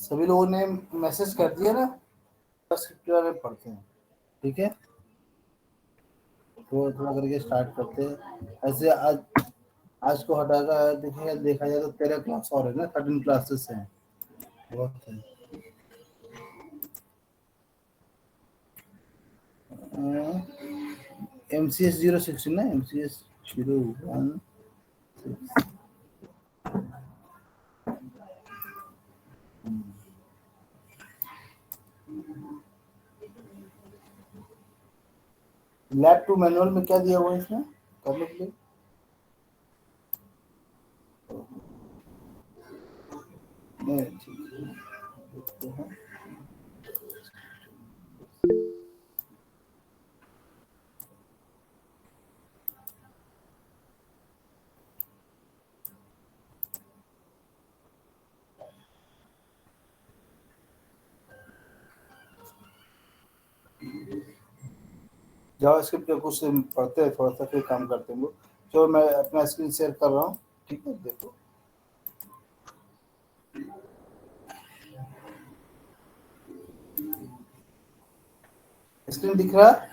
सभी लोगों ने मैसेज कर दिया ना, स्क्रिप्ट वाले पढ़ते हैं, ठीक है। थोड़ा थोड़ा करके स्टार्ट करते हैं। ऐसे आज को हटाकर देखा जाए तो 13 क्लास और है ना, 13 क्लासेस हैं, बहुत है। MCS 016 ना, MCS 01 लैब टू मैनुअल में क्या दिया हुआ है इसमें करने के लिए? नहीं, ठीक है, देखते हैं। जावास्क्रिप्ट का कुछ पढ़ते हैं, थोड़ा सा फिर काम करते हैं। चलो मैं अपना स्क्रीन शेयर कर रहा हूँ, ठीक है, देखो। स्क्रीन दिख रहा है?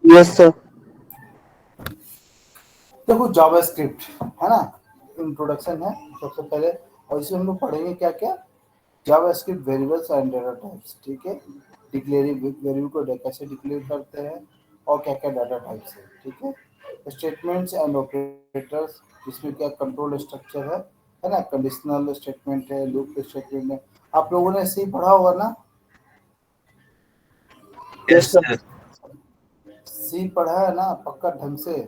Yes sir. देखो जावास्क्रिप्ट है ना, इंट्रोडक्शन है सबसे पहले, और इसमें हम लोग पढ़ेंगे क्या क्या। JavaScript variables and data types, ठीक है। डिक्लेयरिंग वेरिएबल को कैसे डिक्लेयर करते हैं और क्या क्या डाटा टाइप्स है, ठीक है। स्टेटमेंट्स एंड ऑपरेटर्स, जिसमें क्या कंट्रोल स्ट्रक्चर है ना, कंडीशनल स्टेटमेंट है, लूप स्टेटमेंट है। आप लोगों ने ऐसे ही पढ़ा होगा ना, यस सर। सी पढ़ा है ना पक्का ढंग से?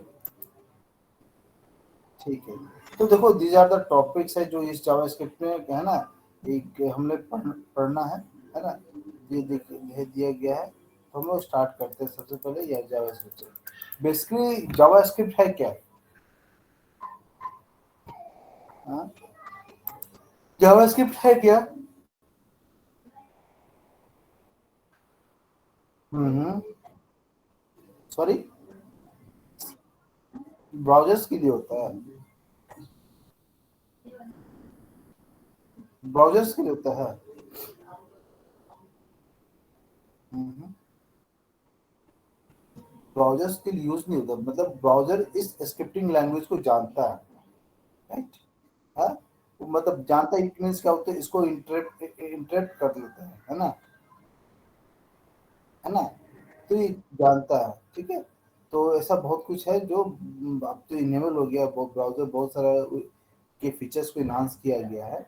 ठीक है। तो देखो दीज आर द टॉपिक्स है जो इस जावास्क्रिप्ट में है ना, एक हमने पढ़ना है ना। ये देखिए दिया गया है, तो हम लोग स्टार्ट करते हैं सबसे पहले ये जावास्क्रिप्ट से। बेसिकली जावास्क्रिप्ट है क्या? हाँ, जावास्क्रिप्ट है क्या? हम्म, सॉरी, ब्राउजर्स के लिए होता है, ब्राउजर्स के लिए होता है। ब्राउजर्स के लिए यूज नहीं होता, मतलब ब्राउजर इस स्क्रिप्टिंग लैंग्वेज को जानता है, राइट। हाँ, तो मतलब जानता है, इट मीन्स क्या होता है, इसको इंटरेक्ट कर लेते हैं, है ना, है ना। तो ये जानता है, ठीक है। तो ऐसा बहुत कुछ है जो अब तो इनेबल हो गया, ब्राउजर बहुत सारा के फीचर्स को इन्हांस किया गया है।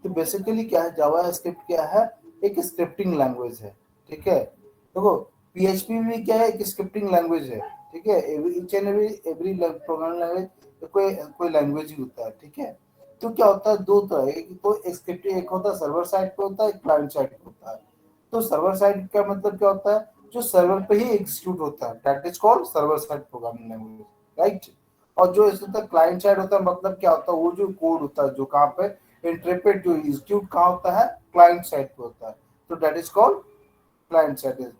तो बेसिकली क्या है, जावा स्क्रिप्ट क्या है, एक स्क्रिप्टिंग लैंग्वेज है, ठीक है। देखो पीएचपी भी क्या है, एक स्क्रिप्टिंग लैंग्वेज है, ठीक है। Each and every programming language कोई कोई लैंग्वेज ही होता है, ठीक है। तो क्या होता है, दो तरह, एक तो स्क्रिप्टिंग, एक होता है सर्वर साइड पे होता है, एक क्लाइंट साइड पे होता है। तो सर्वर साइड का मतलब क्या होता है, जो सर्वर पे ही एग्जीक्यूट होता है, that is called server side programming language, right. और जो इस होता है क्लाइंट साइड होता है, मतलब क्या होता है, वो जो कोड होता है जो कहाँ पे इंटरप्रेट, जो एग्जीक्यूट कहाँ होता है, क्लाइंट साइड पे होता है। तो that is called client side.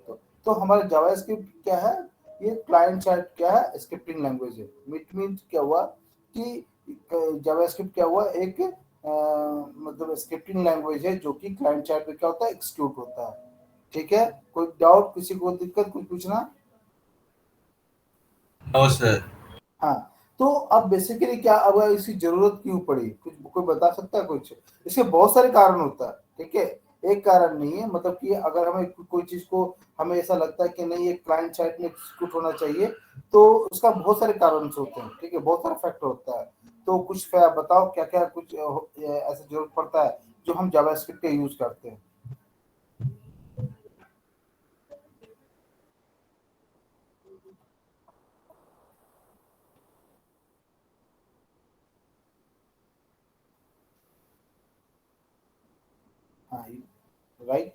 तो हमारे जावास्क्रिप्ट क्या है, ये क्लाइंट साइड क्या है, स्क्रिप्टिंग लैंग्वेज है। इट मीन्स क्या हुआ कि जावास्क्रिप्ट क्या हुआ, एक मतलब स्क्रिप्टिंग लैंग्वेज है जो कि क्लाइंट साइड पे क्या होता है, एग्जीक्यूट होता है, ठीक है। कोई डाउट, किसी को दिक्कत, कुछ पूछना? No sir. हाँ, तो अब बेसिकली क्या, अब इसकी जरूरत क्यों पड़ी, कुछ कोई बता सकता है कुछ? इसके बहुत सारे कारण होता है, ठीक है। एक कारण नहीं है, मतलब कि अगर हमें कोई चीज को, हमें ऐसा लगता है कि नहीं ये क्लाइंट साइड में एग्जीक्यूट होना चाहिए, तो उसका बहुत सारे कारण होते हैं, ठीक है, बहुत सारा फैक्टर होता है। तो कुछ बताओ क्या क्या कुछ ऐसा जरूरत पड़ता है जो हम जावास्क्रिप्ट का यूज करते हैं। हाँ, राइट,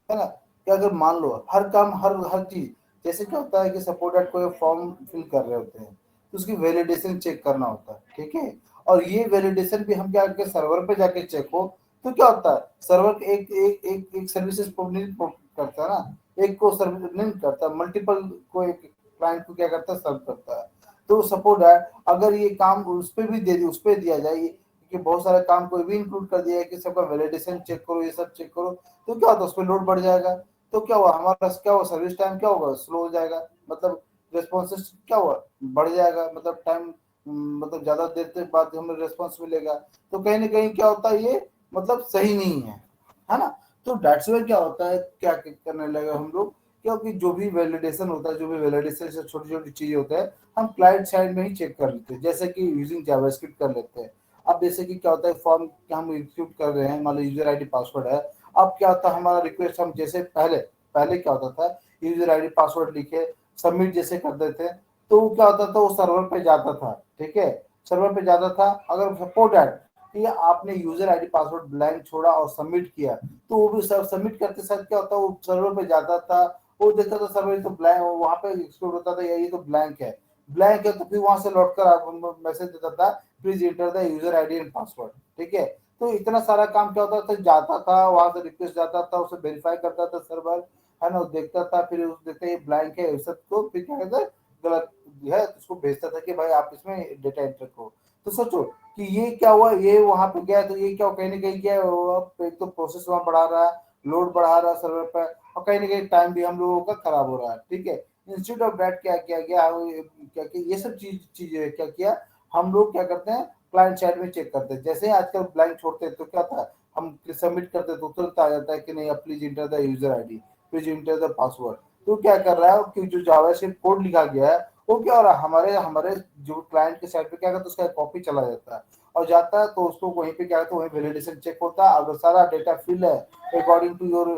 है ना। कि अगर मान लो हर काम, हर हर चीज, जैसे क्या होता है कि सपोर्ट एट कोई फॉर्म फिल कर रहे होते हैं, तो उसकी वैलिडेशन चेक करना होता है, ठीक है। और ये वैलिडेशन भी हम क्या करके सर्वर पे जाके चेक हो, तो क्या होता है, सर्वर एक एक एक एक सर्विसेज करता है ना, एक को सर्विस नहीं करता, मल्टीपल को, एक क्लाइंट को क्या करता है, सर्व करता है। तो सपोर्ट है, अगर ये काम उस पर भी दे दी, उस पर दिया जाए कि बहुत सारे काम कोई भी इंक्लूड कर दिया है कि सबका वैलिडेशन चेक करो, ये सब चेक करो, तो क्या होता है, उस पर लोड बढ़ जाएगा। तो क्या हुआ हमारा, क्या हुआ, सर्विस टाइम क्या होगा, स्लो हो जाएगा, मतलब रिस्पॉन्स क्या हुआ, बढ़ जाएगा, मतलब टाइम, मतलब ज़्यादा देर तक बाद हमें रिस्पॉन्स मिलेगा। तो कहीं ना कहीं क्या होता है, ये मतलब सही नहीं है ना। तो डेट्स वे क्या होता है, क्या करने लगे हम लोग, क्योंकि जो भी वैलिडेशन होता है, जो भी वैलिडेशन से छोटी छोटी चीज़ें होते हैं, हम क्लाइंट साइड में ही चेक कर लेते हैं, जैसे कि यूजिंग जावास्क्रिप्ट कर लेते हैं। अब जैसे कि क्या होता है, फॉर्म हम एग्जीक्यूट कर रहे हैं, मान लो यूजर आईडी पासवर्ड है। अब क्या होता है, हमारा रिक्वेस्ट हम जैसे पहले पहले क्या होता था, यूजर आईडी पासवर्ड लिखे सबमिट जैसे कर देते, तो वो क्या होता था, वो सर्वर पे जाता था, ठीक है, सर्वर पे जाता था। अगर सपोर्ट दैट कि आपने यूजर आईडी पासवर्ड ब्लैंक छोड़ा और सबमिट किया, तो वो भी सब सबमिट करते साथ क्या होता है, वो सर्वर पे जाता था, वो देखता था सर्वर तो ब्लैंक, वहां पे एक्सक्लूड होता था, ये तो ब्लैंक है, ब्लैंक है, तो फिर वहां से लौट कर आप मैसेज देता था, please enter the user ID and password, ठीक है। तो इतना सारा काम क्या होता था, जाता था वहां से रिक्वेस्ट जाता था, उसे वेरीफाई करता था सर्वर, है ना, देखता था, फिर उस देखते ये ब्लैंक है सबको, फिर क्या कहते हैं, गलत है तो उसको भेजता था कि भाई आप इसमें डेटा एंटर करो। तो सोचो कि ये क्या हुआ, ये वहां पे गया तो ये क्या कहीं ना कहीं क्या एक तो प्रोसेस वहां बढ़ा रहा है, लोड बढ़ा रहा है सर्वर पर, और कहीं ना कहीं टाइम भी हम लोगों का खराब हो रहा है, ठीक है। इंस्टीट्यूट ऑफ दैट क्या किया गया, क्या कि ये सब चीजें क्या किया, हम लोग क्या करते हैं, क्लाइंट साइड में चेक करते हैं, जैसे ही आजकल ब्लैंक छोड़ते हैं तो क्या था, हम सबमिट करते हैं तो तुरंत आ जाता है कि नहीं, please enter the user ID, please enter the password. तो क्या कर रहा है कि जो जावास्क्रिप्ट कोड लिखा गया है, वो क्या हो रहा है, हमारे हमारे जो क्लाइंट के साइड पे क्या करता है, उसका कॉपी चला जाता है और जाता है, तो उसको वहीं पे क्या होता है, वहीं वैलिडेशन चेक होता है, अगर सारा डेटा फिल है अकॉर्डिंग टू योर,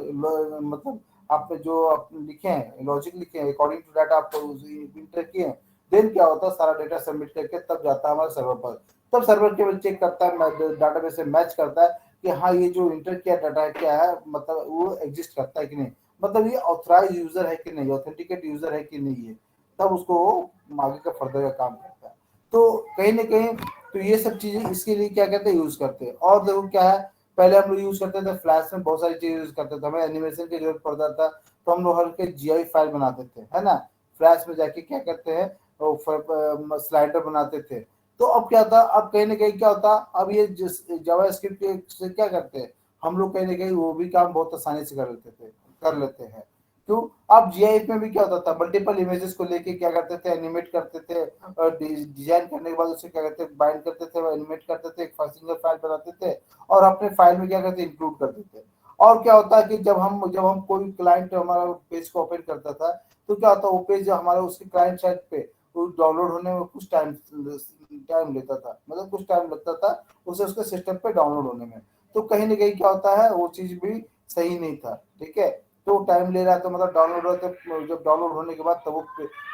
मतलब आप जो आप लिखे हैं, लॉजिक लिखे हैं, अकॉर्डिंग टू डाटा आप इंटर किए, देन क्या होता है, सारा डेटा सबमिट करके तब जाता है हमारे सर्वर पर। तब सर्वर केवल चेक करता है, डाटाबेस से मैच करता है कि हाँ ये जो इंटर किया डाटा क्या है, मतलब वो एग्जिस्ट करता है कि नहीं, मतलब ये ऑथराइज यूजर है कि नहीं, ऑथेंटिकेट यूजर है कि नहीं है, तब उसको वो आगे का फर्दर का काम करता है। तो कहीं ना कहीं तो ये सब चीजें इसके लिए क्या कहते हैं, यूज करते हैं। और देखो क्या है, पहले हम लोग यूज करते थे फ्लैश में, बहुत सारी चीजें यूज करते थे, हमें एनिमेशन की जरूरत पड़ता था, तो हम लोग हल्के जीआई फाइल बनाते थे, है ना, फ्लैश में जाके क्या करते हैं, स्लाइडर बनाते थे। तो अब क्या था, अब कहीं ना कहीं क्या होता, अब ये जावास्क्रिप्ट से क्या करते हैं, हम लोग कहीं ना कहीं वो भी काम बहुत आसानी से कर लेते हैं। क्यों, अब जीआईएफ में भी क्या होता था, मल्टीपल इमेजेस को लेके क्या करते थे, एनिमेट करते थे, और डिजाइन करने के बाद उसे क्या करते थे, बाइंड करते थे, एनिमेट करते थे, एक सिंगल फाइल बनाते थे, और अपने फाइल में क्या करते इंक्लूड करते थे। और क्या होता है कि जब हम कोई क्लाइंट हमारा पेज को ओपन करता था, तो क्या होता है, वो पेज हमारे उसके क्लाइंट साइड पे डाउनलोड होने में कुछ टाइम लेता था, मतलब कुछ टाइम लगता था उसे उसके सिस्टम पे डाउनलोड होने में। तो कहीं ना कहीं क्या होता है, वो चीज भी सही नहीं था, ठीक है। तो टाइम ले रहा है, तो मतलब डाउनलोड हो तो जब डाउनलोड होने के बाद तब वो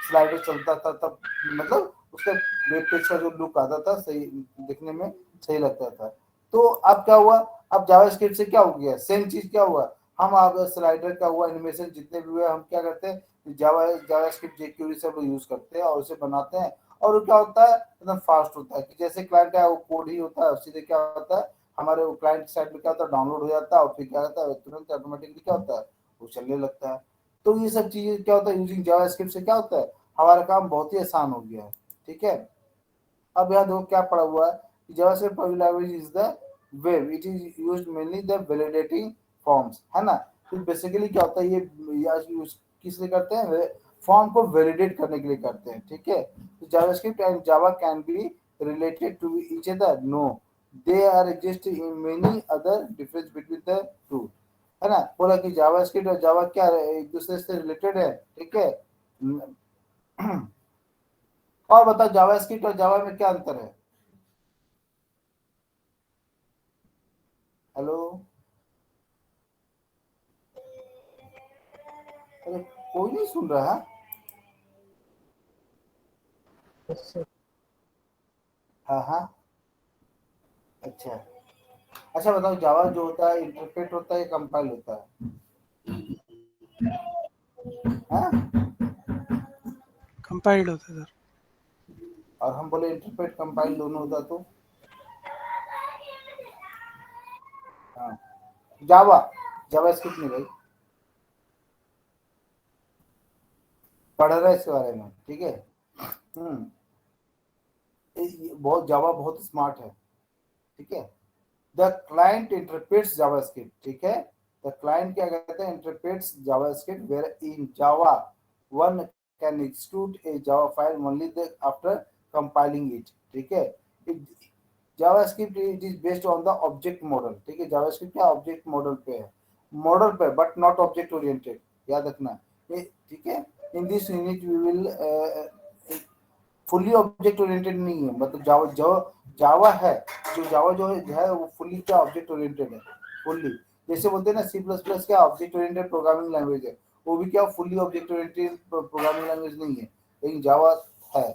स्लाइडर चलता था, तब मतलब उसका वेब पेज का जो लुक आता था, सही दिखने में सही लगता था। तो अब क्या हुआ, अब जावास्क्रिप्ट से क्या हो गया, सेम चीज क्या हुआ, हम अब स्लाइडर का हुआ, एनिमेशन जितने भी हुए, हम क्या करते हैं, जावास्क्रिप्ट जेक्यूरी सब यूज करते हैं और उसे बनाते हैं। और वो क्या होता है, एकदम फास्ट होता है, कि जैसे क्लाइंट का वो कोड ही होता है, सीधे क्या होता है, हमारे वो क्लाइंट साइड में क्या होता है, डाउनलोड हो जाता है, और फिर क्या होता है, तुरंत ऑटोमेटिकली क्या होता है, वो चलने लगता है। तो ये सब चीजें क्या होता है, यूजिंग जावास्क्रिप्ट से क्या होता है, हमारा काम बहुत ही आसान हो गया है, ठीक है। अब यहाँ देखो क्या पड़ा हुआ है, JavaScript library is the web, it is used mainly the validating forms, है ना। तो बेसिकली क्या होता है, ये यूज किस लिए करते हैं, फॉर्म को वैलिडेट करने के लिए करते हैं, ठीक है। तो JavaScript and Java can be related to each other, no, they are exist in many other difference between the two, है ना। बोला कि जावास्क्रिप्ट और जावा क्या एक दूसरे से रिलेटेड है, ठीक है। और बताओ जावास्क्रिप्ट और जावा में क्या अंतर है। हेलो, अरे कोई नहीं सुन रहा है। हाँ हाँ, अच्छा, अच्छा बताओ, जावा जो होता है इंटरप्रेट होता है या कंपाइल होता है, हाँ। कंपाइल्ड होता है सर। और हम बोले इंटरप्रेट कंपाइल दोनों होता तो, हाँ, जावा, जावा स्क्रिप्ट नहीं भाई, पढ़ रहा है इसके बारे में, ठीक है। हम्म, बहुत जावा बहुत स्मार्ट है, ठीक है। द क्लाइंट इंटरप्रेट्स जावास्क्रिप्ट, ठीक है। द क्लाइंट क्या कहते हैं, interprets JavaScript where in Java one can exclude a Java file only after compiling it, ठीक है। JavaScript it is based on the object model, ठीक है। जावास्क्रिप्ट क्या ऑब्जेक्ट मॉडल पे है, मॉडल पे, बट नॉट ऑब्जेक्ट ओरिएंटेड, याद रखना ये, ठीक है। In this unit we will fully object oriented नहीं है, मतलब जावा जो जावा है, जो जावा जो है वो फुल्ली क्या ऑब्जेक्ट ओरिएंटेड है, फुल्ली। जैसे बोलते हैं ना सी प्लस प्लस क्या ऑब्जेक्ट ओरिएंटेड प्रोग्रामिंग लैंग्वेज है, वो भी क्या fully object oriented programming language नहीं है, लेकिन जावा है।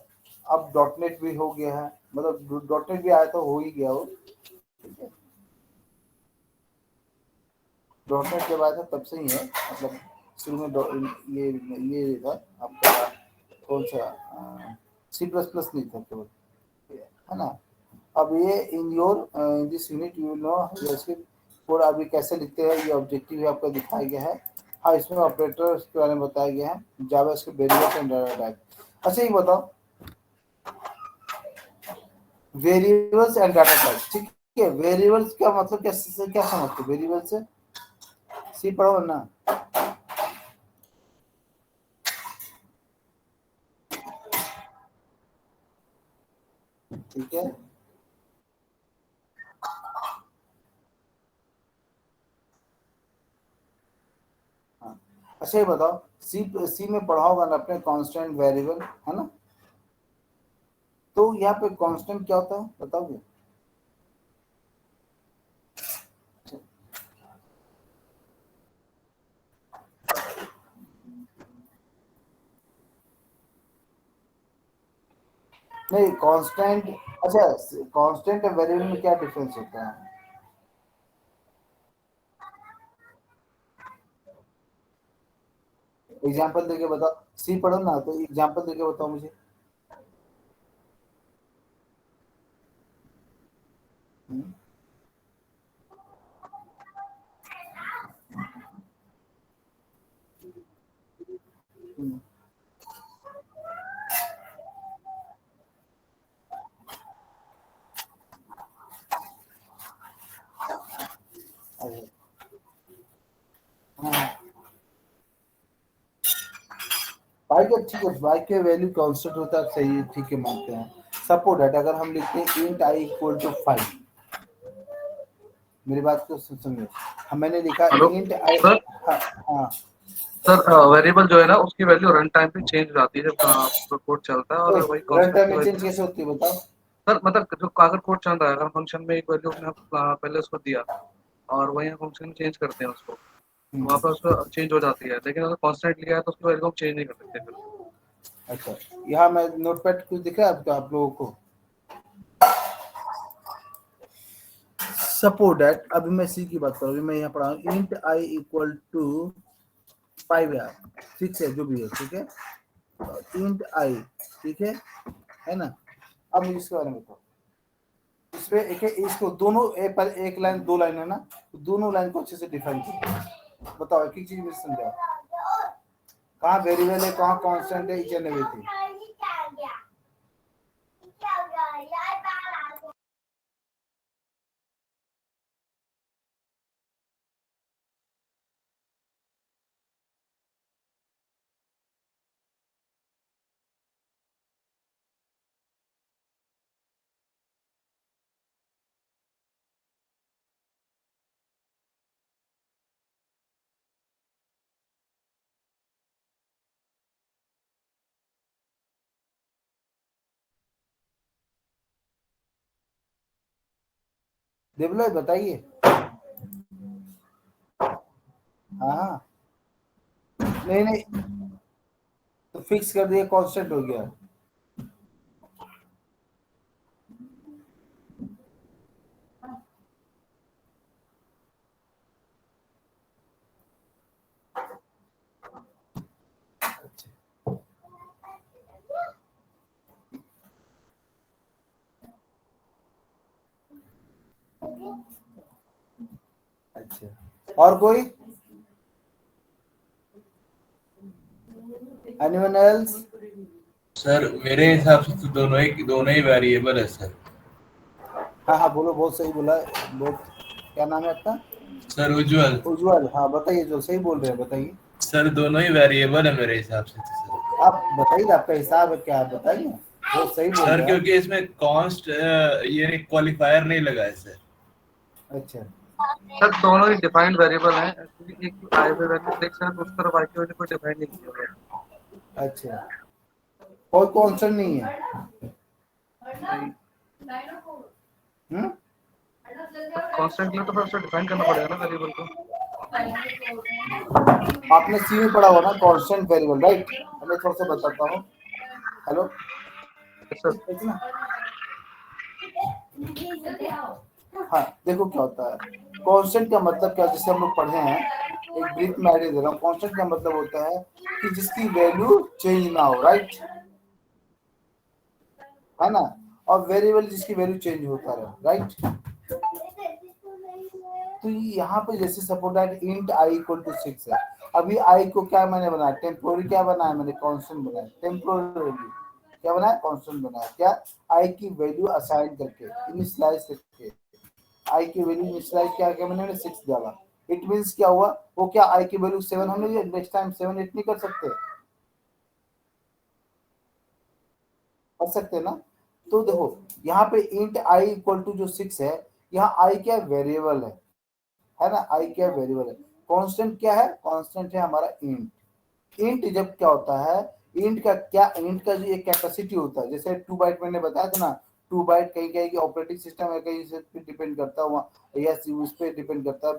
अब डॉट नेट भी हो गया है, मतलब डॉट नेट भी आया तो हो ही गया वो, ठीक है। डॉट नेट जब आया था तब से ही है, मतलब शुरू में ये था आपका कौन सा सी प्लस प्लस नहीं था केवल, है ना। अब ये in your in this unit you know JavaScript code अभी कैसे लिखते हैं, ये ऑब्जेक्टिव है आपका दिखाया गया है। हाँ, इसमें ऑपरेटर के बारे में बताया गया है, JavaScript variables and data type. अच्छा ये बताओ, वेरिएबल्स एंड डाटा टाइप, ठीक है। वेरिएबल्स का मतलब क्या क्या समझते हो वेरिएबल से, सी पढ़ो ना, ठीक है। हाँ, अच्छा ये बताओ, सी सी में पढ़ा होगा ना अपने कांस्टेंट वेरिएबल, है ना। तो यहाँ पे कांस्टेंट क्या होता है बताओगे। नहीं कांस्टेंट, अच्छा कांस्टेंट और वेरिएबल में क्या डिफरेंस होता है, एग्जांपल देके बताओ, सी पढ़ो ना तो एग्जांपल देके बताओ मुझे। हम्म, हम्म, अरे, हाँ, बाइक का ठीक है, बाइक के वैल्यू कांस्टेंट होता है, सही है, ठीक है मानते हैं। सपोज दैट अगर हम लिखते हैं इंट आई इक्वल टू 5, मेरी बात को सुनिए, हम मैंने लिखा हेलो इंट आई, सर। हाँ हाँ, सर वेरिएबल जो है ना उसकी वैल्यू रन टाइम पे चेंज हो जाती है जब कोड चलता है, और वही रन कांस्टेंट टाइम की में वैल्यू। चेंज कैसे होती है बताओ। सर मतलब जो अगर कोड चल रहा है, अगर फंक्शन में एक वैल्यू हमने पहले उसको दिया और वही फंक्शन में चेंज करते हैं उसको, तो वहाँ हम्म, पर उसको चेंज हो जाती है, लेकिन अगर कांस्टेंट लिया है तो उसकी वैल्यू हम चेंज नहीं कर सकते फिर। अच्छा, यहाँ मैं नोटपैड कुछ दिख रहा है आपको, आप लोगों को। सपोज दैट अभी मैं सी की बात करूँ, अभी मैं यहाँ पढ़ा हूँ इंट आई इक्वल टू 5 यार, 6 है जो भी है, ठीक है। इंट आई, ठीक है ना। अब मुझे इसके बारे में बताओ, इसमें एक इसको दोनों पर एक लाइन दो लाइन है ना, तो दोनों लाइन को अच्छे से डिफाइन करो, बताओ एक एक चीज मुझे समझाओ, कहाँ वेरिएबल है, कहाँ कांस्टेंट है, इच एंड एवरीथिंग। देवला बताइए। हाँ हाँ, नहीं नहीं, तो फिक्स कर दिया, कांस्टेंट हो गया। अच्छा, और कोई, एनीवन एल्स। सर मेरे हिसाब से तो दोनों ही वेरिएबल है सर। हाँ हाँ बोलो, बहुत सही बोला। बहुत, क्या नाम है आपका? सर उज्जवल। उज्जवल, हाँ बताइए, जो सही बोल रहे हैं बताइए। सर दोनों ही वेरिएबल है मेरे हिसाब से तो सर। आप बताइए, आपका हिसाब है क्या, आप बताइए। बहुत सही बोल सर रहे हैं आप। क्योंकि इसमें कॉन्स्ट ये क्वालिफायर नहीं लगा है सर। अच्छा सर दोनों ही डिफाइंड वेरिएबल हैं, एक्चुअली एक आई पे वैल्यू 6 है, दूसरी तरफ आई की वैल्यू कोई डिफाइन नहीं किया हुआ अच्छा, कोई कॉन्स्टेंट नहीं है। है। हम्म। कांस्टेंट के लिए तो फिर उसे डिफाइन करना पड़ेगा ना वेरिएबल को। आपने सी में पढ़ा हुआ ना, कांस्टेंट वेरिएबल, राइट? मैं थोड़ा सा बताता हूँ। हेलो, सर इतना, हाँ देखो क्या होता है। कांस्टेंट का मतलब क्या, जैसे हम लोग पढ़े हैं, एक ब्रीफ में आइडिया दे रहा हूँ। कांस्टेंट का मतलब होता है कि जिसकी वैल्यू चेंज ना हो, राइट? है ना? और वेरिएबल जिसकी वैल्यू चेंज होता रहे, राइट? तो यहाँ पे जैसे suppose that int I equal to 6 है। अभी आई को क्या मैंने बनाया, टेम्पोररी क्या बनाया मैंने, कांस्टेंट बनाया। टेम्पोररी क्या बनाया, कांस्टेंट बनाया। क्या? आई की वैल्यू असाइन करके, इनिशियलाइज करके। आई की वैल्यू इनिशियलाइज क्या किया मैंने, 6 डाला। इट मींस क्या हुआ, वो क्या आई की वैल्यू 7 हमने लिया, नेक्स्ट टाइम 7 8 नहीं कर सकते, कर सकते ना? तो देखो यहाँ पे इंट आई इक्वल टू जो 6 है, यहाँ आई क्या वेरिएबल है ना? आई क्या वेरिएबल है। कांस्टेंट क्या है, कांस्टेंट है हमारा इंट। इंट जब क्या होता है, इंट का क्या, इंट का जो एक कैपेसिटी होता है, जैसे 2 बाइट मैंने बताया था ना, 2 बाइट कहीं कहीं की ऑपरेटिंग सिस्टम है, कहीं से डिपेंड करता है वहाँ, या उस पे डिपेंड करता है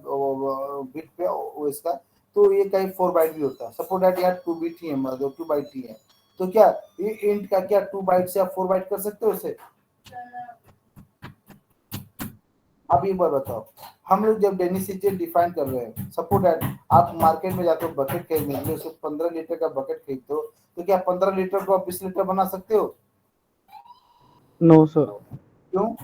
बिट पे इसका। तो ये कहीं 4 बाइट भी होता है, सपोज दैट यार 2 बिट ही है, मतलब 2 बाइट ही है। तो क्या ये इंट का क्या 2 बाइट से आप 4 बाइट कर सकते हो इसे? अब एक बार बताओ, हम लोग जब डेनिसिटी डिफाइन कर रहे हैं, सपोज दैट आप मार्केट में जाते हो बकेट खरीदने के लिए, उसे 15 लीटर का बकेट खरीदते हो, तो क्या 15 लीटर को आप 20 लीटर बना सकते हो? No sir. क्यों?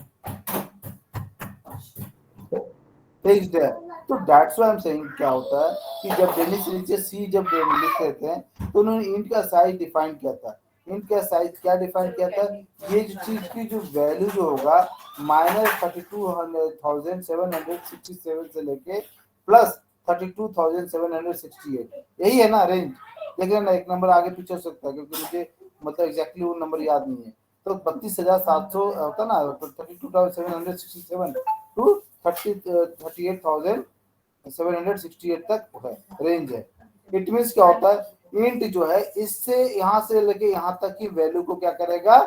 फिक्स्ड है। तो that's why I am saying क्या होता है कि जब डेनिस नीचे सी जब लिख लेते हैं, तो उन्होंने इंट का साइज डिफाइन किया था। इंट का साइज क्या डिफाइन किया था, ये जो चीज की जो वैल्यू जो होगा, -32,767 से लेके प्लस 32,768, यही है ना रेंज? देख रहे ना, एक नंबर आगे पीछे हो सकता है, क्योंकि मुझे मतलब एग्जैक्टली वो नंबर याद नहीं है। तो 32,700 होता ना, तो 32,767 टू 38,768 तक है, रेंज है। इट मीन्स क्या होता है, इंट जो है इससे यहाँ से लेके यहाँ तक की वैल्यू को क्या करेगा,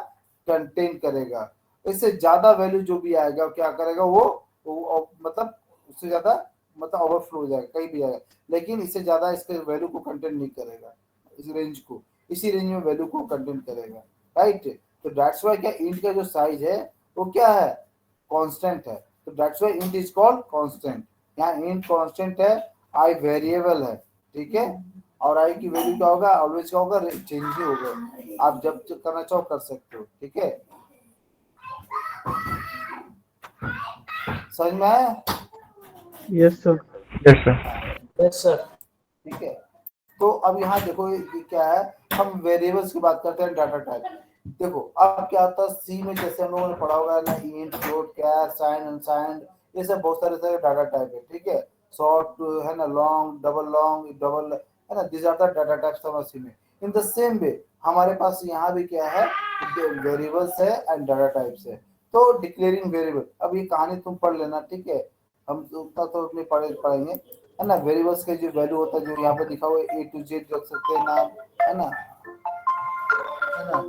कंटेन करेगा। इससे ज्यादा वैल्यू जो भी आएगा क्या करेगा वो मतलब उससे ज्यादा मतलब ओवरफ्लो हो जाएगा, कहीं भी जाएगा, लेकिन इससे ज्यादा इसके वैल्यू को कंटेन नहीं करेगा, इस रेंज को, इसी रेंज में वैल्यू को कंटेन करेगा, राइट? तो दैट्स व्हाई क्या इंट का जो साइज है वो क्या है, कांस्टेंट है। तो that's why int is called constant. यहाँ इंट कांस्टेंट है, आई वेरिएबल है, ठीक है? और आई की वैल्यू क्या होगा, ऑलवेज क्या होगा, चेंज ही होगा। आप जब करना चाहो कर सकते हो, ठीक है? समझ में आया? Yes sir. Yes sir. Yes sir. ठीक है, तो अब यहाँ देखो ये क्या है, हम वेरिएबल्स की बात करते हैं, डाटा टाइप। देखो अब क्या होता है, सी में जैसे हम लोगों ने पढ़ा होगा ना, इंट, फ्लोट, कैर, साइन, अनसाइंड, ये सब बहुत सारे सारे डाटा टाइप है, ठीक है? शॉर्ट है ना, लॉन्ग, डबल है ना, this are the data types of C में। इन द सेम वे हमारे पास यहाँ भी क्या है, वेरिएबल्स है एंड डाटा टाइप्स है। तो डिक्लेयरिंग वेरिएबल, अब ये कहानी तुम पढ़ लेना, ठीक है? हम उतना तो नहीं पढ़ेंगे, है ना? वेरिएबल्स का जो वैल्यू होता है, जो यहाँ पे लिखा हुआ है, ए टू जेड रख सकते हैं नाम, है ना? है ना?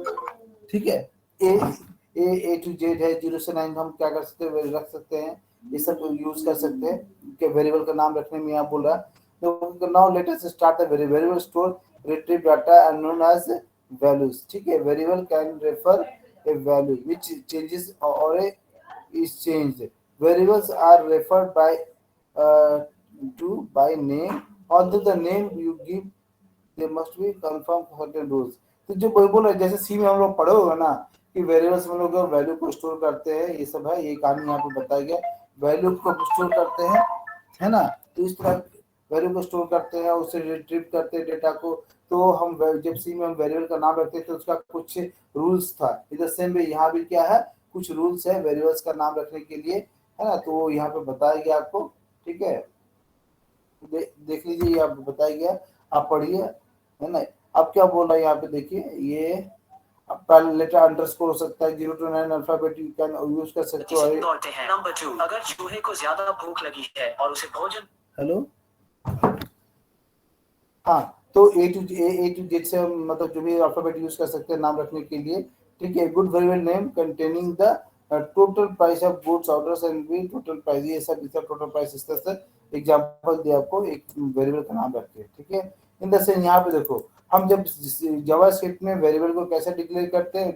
ठीक है, ए टू जेड है, 0 से 9 हम क्या कर सकते हैं, रख सकते हैं, ये सब यूज कर सकते हैं कि वेरिएबल का नाम रखने में। यहाँ बोल रहा है, तो now let us start the variable store retrieve data and known as values, ठीक है? Variable can refer a value which changes or is changed. Variables are referred by to by name, although the name you give they must be confirm certain rules। तो जो कोई बोल रहा है, जैसे सी में हम लोग पढ़े होगा ना कि वेरिएबल्स में लोग वैल्यू को स्टोर करते हैं, ये सब है, ये कहानी यहाँ पे बताया गया। वैल्यू को स्टोर करते हैं, है ना? तो इस तरह वैल्यू को स्टोर करते हैं, उससे रिट्रीव करते हैं डेटा को। तो हम जब सी में हम वेरिएबल का नाम रखते थे, उसका कुछ रूल्स था। इधर सेम वे यहाँ भी क्या है, कुछ रूल्स है वेरिएबल्स का नाम रखने के लिए, है ना, तो वो यहाँ पे बताया गया आपको, ठीक है। देख लीजिए, ये आप बताया गया, आप पढ़िए, है ना। अब क्या बोल रहा है यहाँ पे देखिए, ये पहले लेटर अंडरस्कोर हो सकता है, 0 to 9 alphabet you can use कर सकते हो। दौड़ते हैं। नंबर 2, अगर चूहे को ज्यादा भूख लगी है और उसे भोजन, हेलो, हाँ, तो ए टू जेड से हम मतलब जो भी अल्फाबेट यूज कर सकते हैं नाम रखने के लिए, ठीक है। Good variable name containing the total price of goods orders and भी टोटल प्राइस, ये सब इसका टोटल प्राइस इस तरह से एग्जांपल दिया आपको एक वेरिएबल का नाम रख के, ठीक है। इन द सेंस यहाँ पे देखो, हम जब जावास्क्रिप्ट में वेरिएबल को कैसे डिक्लेयर करते हैं,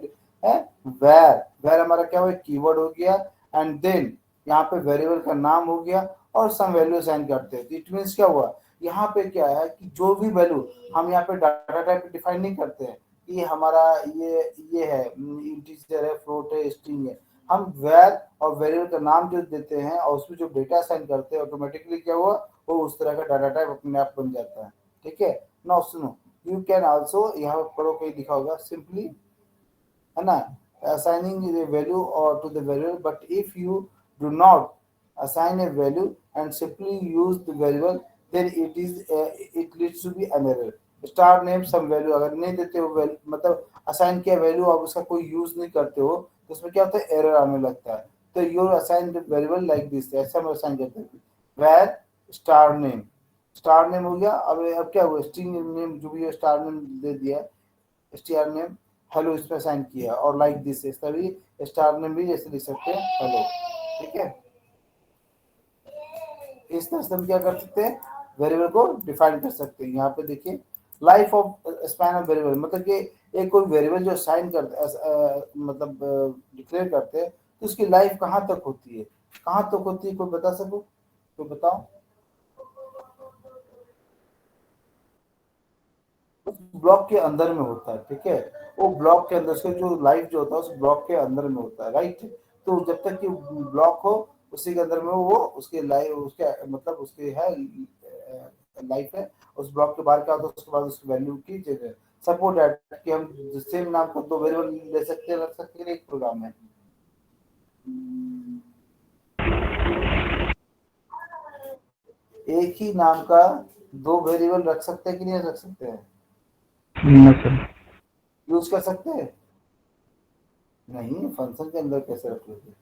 वेर हमारा क्या हुआ, कीवर्ड हो गया, एंड देन यहाँ पे वेरिएबल का नाम हो गया और सम वैल्यू असाइन करते हैं। इट मींस क्या हुआ, यहाँ पे क्या है कि जो भी वैल्यू हम यहाँ पे डाटा टाइप डिफाइन नहीं करते हैं कि हमारा ये है इंटीजर है, फ्लोट है, स्ट्रिंग है, हम वेर और वेरिएबल का नाम जो देते हैं और उसमें जो डेटा असाइन करते हैं, ऑटोमेटिकली क्या हुआ, वो उस तरह का डाटा टाइप अपने आप बन जाता है, ठीक है। नाउ सुनो, यू कैन आल्सो, यहाँ पे पढ़ो कहीं लिखा होगा सिंपली, है ना, assigning a value or to the variable, but if you do not assign a value and simply use the variable, then it leads to be an error. Star name some value अगर नहीं देते हो, मतलब assign किया value आप उसका कोई use नहीं करते हो, तो उसमें क्या होता है, एरर आने लगता है। तो your assign variable like this, ऐसा हम असाइन करते हैं, वेर स्टार नेम हो गया। अब क्या हुआ, स्ट्रिंग नेम जो भी है स्टार नेम दे दिया, स्टार नेम हेलो इसमें असाइन किया, और लाइक दिस इस तरह भी स्टार नेम भी जैसे लिख सकते हैं हेलो, ठीक है। इस तरह से हम क्या कर सकते हैं, वेरिएबल को डिफाइन कर सकते हैं। यहाँ पे देखिए, life of span of variable, मतलब कि एक कोई वेरिएबल जो असाइन करते मतलब डिक्लेयर करते हैं, तो उसकी लाइफ कहाँ तक होती है, कोई बता सको, तो बताओ। उस ब्लॉक के अंदर में होता है, ठीक है, वो ब्लॉक के अंदर से जो लाइफ जो होता है उस ब्लॉक के अंदर में होता है, राइट। तो जब तक कि ब्लॉक हो उसी के अंदर में वो उसके लाइफ, उसके मतलब उसके है लाइफ है, उस ब्लॉक के बाहर क्या होता है उसके बाद उसकी वैल्यू की जगह। सपोज दैट कि हम सेम नाम का दो वेरिएबल ले सकते हैं, रख सकते हैं एक प्रोग्राम में, एक ही नाम का दो वेरिएबल रख सकते हैं कि नहीं रख सकते हैं, नो सर। यूज कर सकते हैं, नहीं, फंक्शन के अंदर कैसे रख लोगे।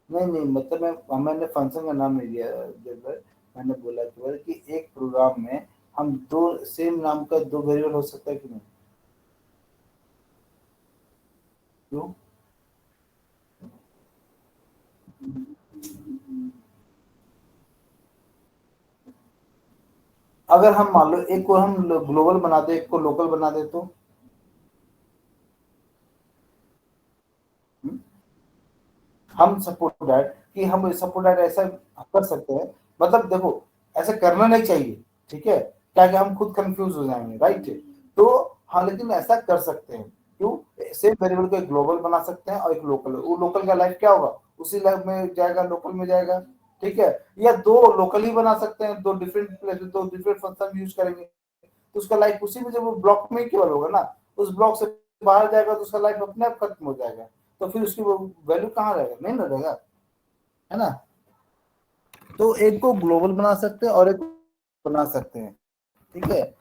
नहीं, मतलब मैंने फंक्शन का नाम नहीं दिया, मैंने बोला केवल कि एक प्रोग्राम में हम दो सेम नाम का दो वेरिएबल हो सकता है कि नहीं, क्यों। अगर हम मान लो एक को हम ग्लोबल बना दे, एक को लोकल बना दे, तो हम सपोर्ट दैट कि हम सपोर्ट दैट ऐसा कर सकते हैं, मतलब देखो ऐसा करना नहीं चाहिए, ठीक है, क्या कि हम खुद कंफ्यूज हो जाएंगे, राइट। तो हाँ, लेकिन ऐसा कर सकते हैं, क्यों, सेम वेरिएबल को एक ग्लोबल बना सकते हैं और एक लोकल, वो लोकल का लाइफ क्या होगा, उसी लाइफ में जाएगा, लोकल में जाएगा, ठीक है। या दो लोकल ही बना सकते हैं, दो डिफरेंट फंक्शन यूज करेंगे, तो उसका लाइफ उसी में, जब वो ब्लॉक में केवल होगा ना, उस ब्लॉक से बाहर जाएगा तो उसका लाइफ अपने आप खत्म हो जाएगा, तो फिर उसकी वैल्यू कहाँ रहेगा, नहीं ना रहेगा, है ना। तो एक को ग्लोबल बना सकते हैं और एक बना सकते हैं, ठीक है।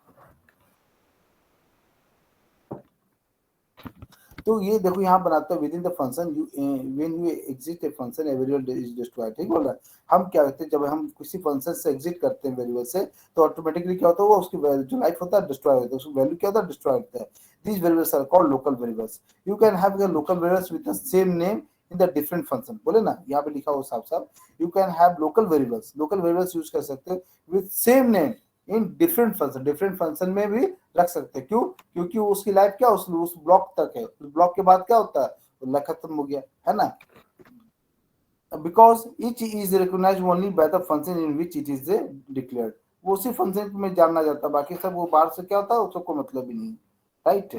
तो ये देखो यहाँ बनाते हैं, with in the function when you exit a function a variable is destroyed, ठीक बोला। हम क्या करते हैं, जब हम किसी फंक्शन से एग्जिट करते हैं वेरिएबल से, तो ऑटोमेटिकली क्या होता है, वो उसकी जो लाइफ होता है डिस्ट्रॉय होता है, उसकी वैल्यू क्या होता है, डिस्ट्रॉय होता है। These variables are called local variables. You can have the local variables with the same name in the different function, बोले ना, यहाँ पे लिखा हुआ साफ साफ, you can have local variables use कर सकते हैं with same name in different function में भी रख सकते हैं, क्यों, क्योंकि उसकी लाइफ क्या उस ब्लॉक तक है, उस ब्लॉक के बाद क्या होता है, तो खत्म हो गया, है ना। Because each is recognised only by the function in which it is declared, वो उसी फंक्शन में जानना जाता है, बाकी सब वो बाहर से क्या होता है उसको कोई मतलब ही नहीं, राइट।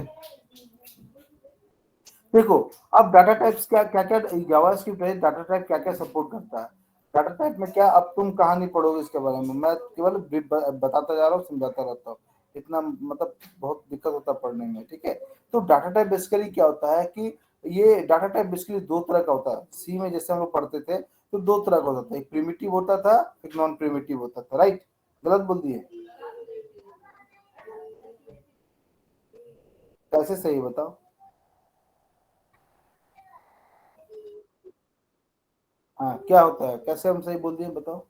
देखो अब डाटा टाइप्स क्या क्या जावास्क्रिप्ट है, डाटा टाइप क्या क्या सपोर्ट करता है। डाटा टाइप में क्या, अब तुम कहानी पढ़ोगे इसके बारे में, मैं केवल बताता जा रहा हूँ, समझाता रहता हूँ, इतना मतलब बहुत दिक्कत होता है पढ़ने में, ठीक है। तो डाटा टाइप बेसिकली क्या होता है कि ये डाटा टाइप बेसिकली दो तरह का होता है। सी में जैसे हम लोग पढ़ते थे तो दो तरह का होता था, एक प्रिमिटिव होता था, एक नॉन प्रिमिटिव होता था, राइट? गलत बोल दिए? कैसे सही बताओ? हाँ, क्या होता है, कैसे हम सही बोल दिए बताओ?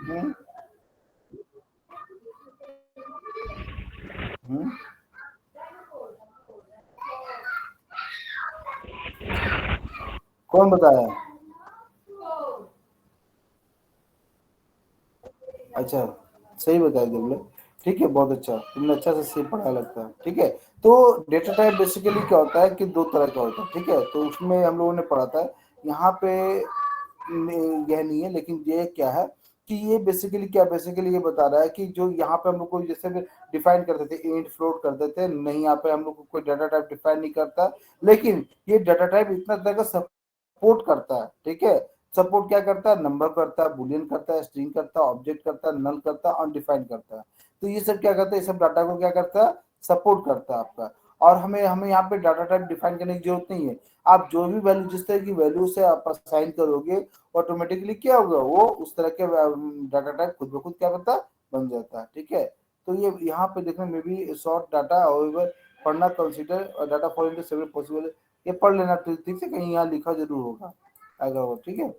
हम्म हम्म कौन बताया? अच्छा, सही बताया तुमने, ठीक है, बहुत अच्छा, तुमने अच्छा से सही पढ़ा लगता है, ठीक है। तो डेटा टाइप बेसिकली क्या होता है कि दो तरह का होता है, ठीक है। तो उसमें हम लोगों ने पढ़ा था, यहाँ पे यह नहीं है, लेकिन ये क्या है कि ये बेसिकली क्या, बेसिकली ये बता रहा है कि जो यहाँ पे हम लोग को जैसे डिफाइन करते थे, इंट फ्लोट करते थे, नहीं यहाँ पे हम लोग को कोई डाटा टाइप डिफाइन नहीं करता, लेकिन ये डाटा टाइप इतना तरह का सपोर्ट करता है, ठीक है। सपोर्ट क्या करता है, नंबर करता है, बुलियन करता है, स्ट्रिंग करता है, ऑब्जेक्ट करता है, नल करता है, अनडिफाइंड करता है। तो ये सब क्या करता है, ये सब डाटा को क्या करता है, सपोर्ट करता है आपका। और हमें हमें यहाँ पे डाटा टाइप डिफाइन करने की जरूरत नहीं है। आप जो भी वैल्यू, जिस तरह की वैल्यू से आप असाइन करोगे, ऑटोमेटिकली क्या होगा, वो उस तरह के डाटा टाइप खुद ब खुद क्या करता है, बन जाता है, ठीक है। तो ये यहाँ पे देखने में भी शॉर्ट डाटा, हाउएवर पढ़ना consider data for into several possible, ये पढ़ लेना ठीक से, कहीं यहाँ लिखा जरूर होगा, आएगा वो, ठीक है।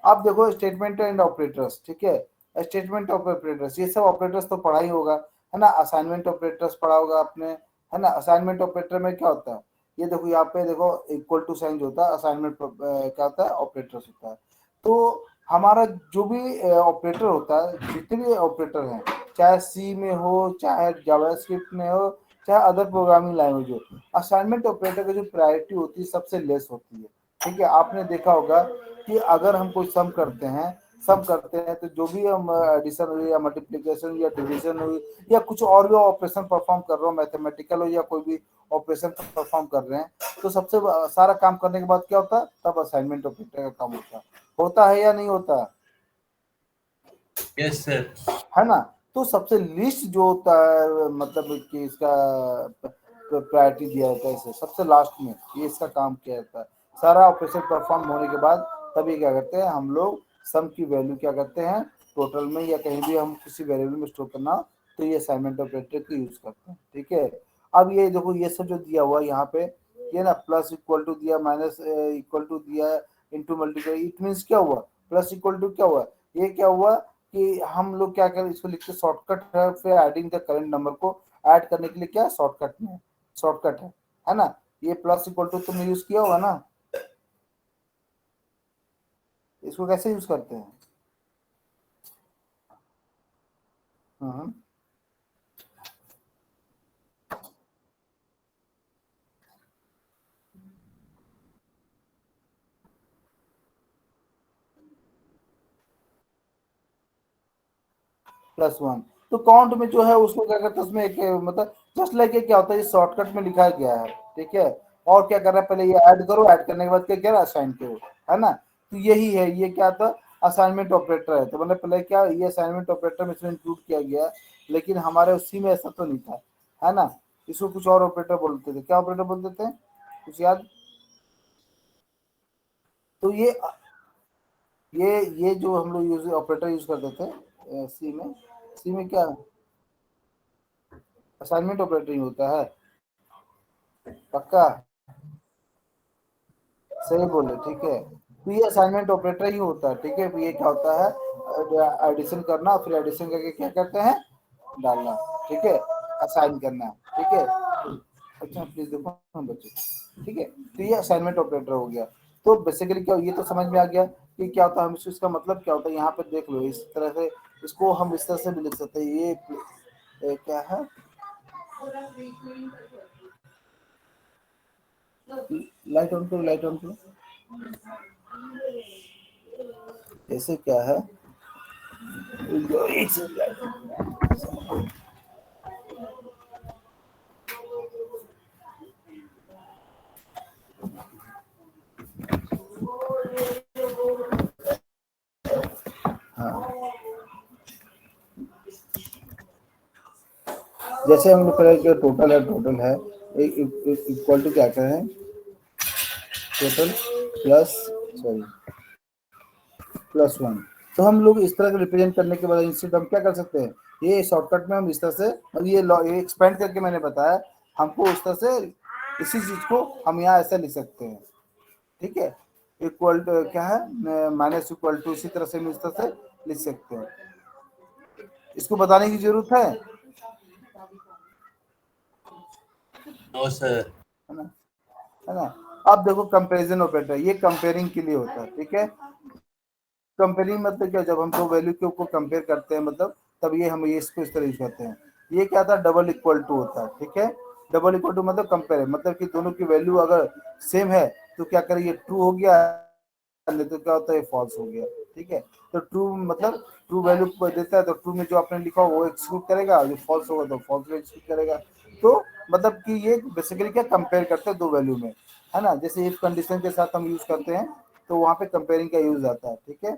अब देखो स्टेटमेंट एंड ऑपरेटर्स, ठीक है। स्टेटमेंट ऑफ ऑपरेटर्स, ये सब ऑपरेटर्स तो पढ़ा ही होगा, है ना। असाइनमेंट ऑपरेटर्स पढ़ा होगा आपने, है ना। असाइनमेंट ऑपरेटर में क्या होता है, ये देखो यहाँ पे देखो इक्वल टू साइन जो होता है, असाइनमेंट क्या होता है, ऑपरेटर्स होता है। तो हमारा जो भी ऑपरेटर होता है, जितने भी ऑपरेटर हैं, चाहे सी में हो, चाहे जावास्क्रिप्ट में हो, चाहे अदर प्रोग्रामिंग लैंग्वेज हो, असाइनमेंट ऑपरेटर की जो प्रायोरिटी होती है सबसे लेस होती है, ठीक है। आपने देखा होगा कि अगर हम कोई सम करते हैं तो जो भी हम एडिशन हुई या मल्टीप्लिकेशन या डिवीजन हुई या कुछ और भी ऑपरेशन परफॉर्म कर रहे हो, मैथमेटिकल हो या कोई भी ऑपरेशन परफॉर्म कर रहे हैं, तो सबसे सारा काम करने के बाद क्या होता है, तब असाइनमेंट ऑपरेटर का काम होता है या नहीं होता? Yes sir. है ना। तो सबसे लिस्ट जो होता है, मतलब कि इसका प्रायोरिटी दिया जाता है इसे सबसे लास्ट में, ये इसका काम किया जाता है। सारा ऑपरेशन परफॉर्म होने के बाद तभी क्या करते हैं हम लोग, सम की वैल्यू क्या करते हैं, टोटल में या कहीं भी हम किसी वेरिएबल में स्टोर करना, तो ये असाइनमेंट ऑपरेटर का यूज करते हैं, ठीक है। अब ये देखो, ये सब जो दिया हुआ है यहाँ पे, ये ना प्लस इक्वल टू दिया, माइनस इक्वल टू दिया, इंटू मल्टीप्लाई, इट मीन्स क्या हुआ, प्लस इक्वल टू क्या हुआ, ये क्या हुआ कि हम लोग क्या करें, इसको लिखते शॉर्टकट है, फिर एडिंग द करंट नंबर को ऐड करने के लिए क्या शॉर्टकट में, शॉर्टकट है ना। ये प्लस इक्वल टू तुमने यूज किया होगा ना, इसको कैसे यूज करते हैं? हाँ, +1, तो काउंट में जो है उसको क्या करते हैं, उसमें एक मतलब जस्ट लाइक क्या होता है, ये शॉर्टकट में लिखा गया है, ठीक है। और क्या कर रहा है, पहले ये ऐड करो, ऐड करने के बाद क्या कह रहा है, असाइन करो, है ना। तो यही है, ये क्या था, असाइनमेंट ऑपरेटर है। तो मतलब पहले क्या, ये असाइनमेंट ऑपरेटर में इसमें इंक्लूड किया गया है, लेकिन हमारे उसी में ऐसा तो नहीं था, है ना। इसको कुछ और ऑपरेटर बोलते थे, क्या ऑपरेटर बोलते थे, कुछ याद? तो ये जो हम लोग यूज ऑपरेटर यूज करते थे सी में क्या असाइनमेंट ऑपरेटर ही होता है, पक्का? सही बोले, ठीक है। तो ये असाइनमेंट ऑपरेटर ही होता है, ठीक है। तो ये क्या होता है, एडिशन करना, फिर एडिशन करके क्या करते हैं, डालना, ठीक है, असाइन करना, ठीक है। अच्छा प्लीज देखो ना बच्चे, ठीक है। तो ये असाइनमेंट ऑपरेटर हो गया। तो बेसिकली क्या, ये तो समझ में आ गया कि क्या होता है, हम इसका मतलब क्या होता है, यहाँ पे देख लो इस तरह से, इसको हम इस तरह से भी लिख सकते हैं, ये क्या है, लाइट ऑन करो, लाइट ऑन करो, ऐसे क्या है, एक सेकंड, जैसे हम लोग करें टोटल है इक्वल टू क्या करें, टोटल प्लस वन। तो हम लोग इस तरह का रिप्रेजेंट करने के बाद इंस्टेंट हम क्या कर सकते हैं, ये शॉर्टकट में हम इस तरह से, और ये एक्सपेंड करके मैंने बताया हमको उस तरह से इसी चीज को हम यहाँ ऐसा लिख सकते हैं। ठीक है, इक्वल टू क्या है, माइनस इक्वल टू, इसी तरह से हम इस तरह से लिख सकते हैं। इसको बताने की जरूरत है नो सर। ना, है ना। अब देखो कंपैरिजन ऑपरेटर, ये कंपेयरिंग के लिए होता है। ठीक है, कंपेयरिंग मतलब क्या, जब हम दो वैल्यू के ऊपर कंपेयर करते हैं मतलब, तब ये हम ये इसको इस तरह यूज करते हैं। ये क्या था, डबल इक्वल टू होता है। ठीक है, डबल इक्वल टू मतलब कंपेयर, मतलब कि दोनों की वैल्यू अगर सेम है तो क्या करें, ये ट्रू हो गया, नहीं तो क्या होता है, फॉल्स हो गया। ठीक है, तो ट्रू मतलब ट्रू वैल्यू देता है तो ट्रू में जो आपने लिखा वो एक्सिक्यूट करेगा, जो फॉल्स होगा तो फॉल्स में एक्सिक्यूट करेगा। तो मतलब कि ये बेसिकली क्या कंपेयर करते हैं दो वैल्यू में, है ना। जैसे इफ कंडीशन के साथ हम यूज करते हैं तो वहाँ पे कंपेयरिंग का यूज आता है। ठीक है,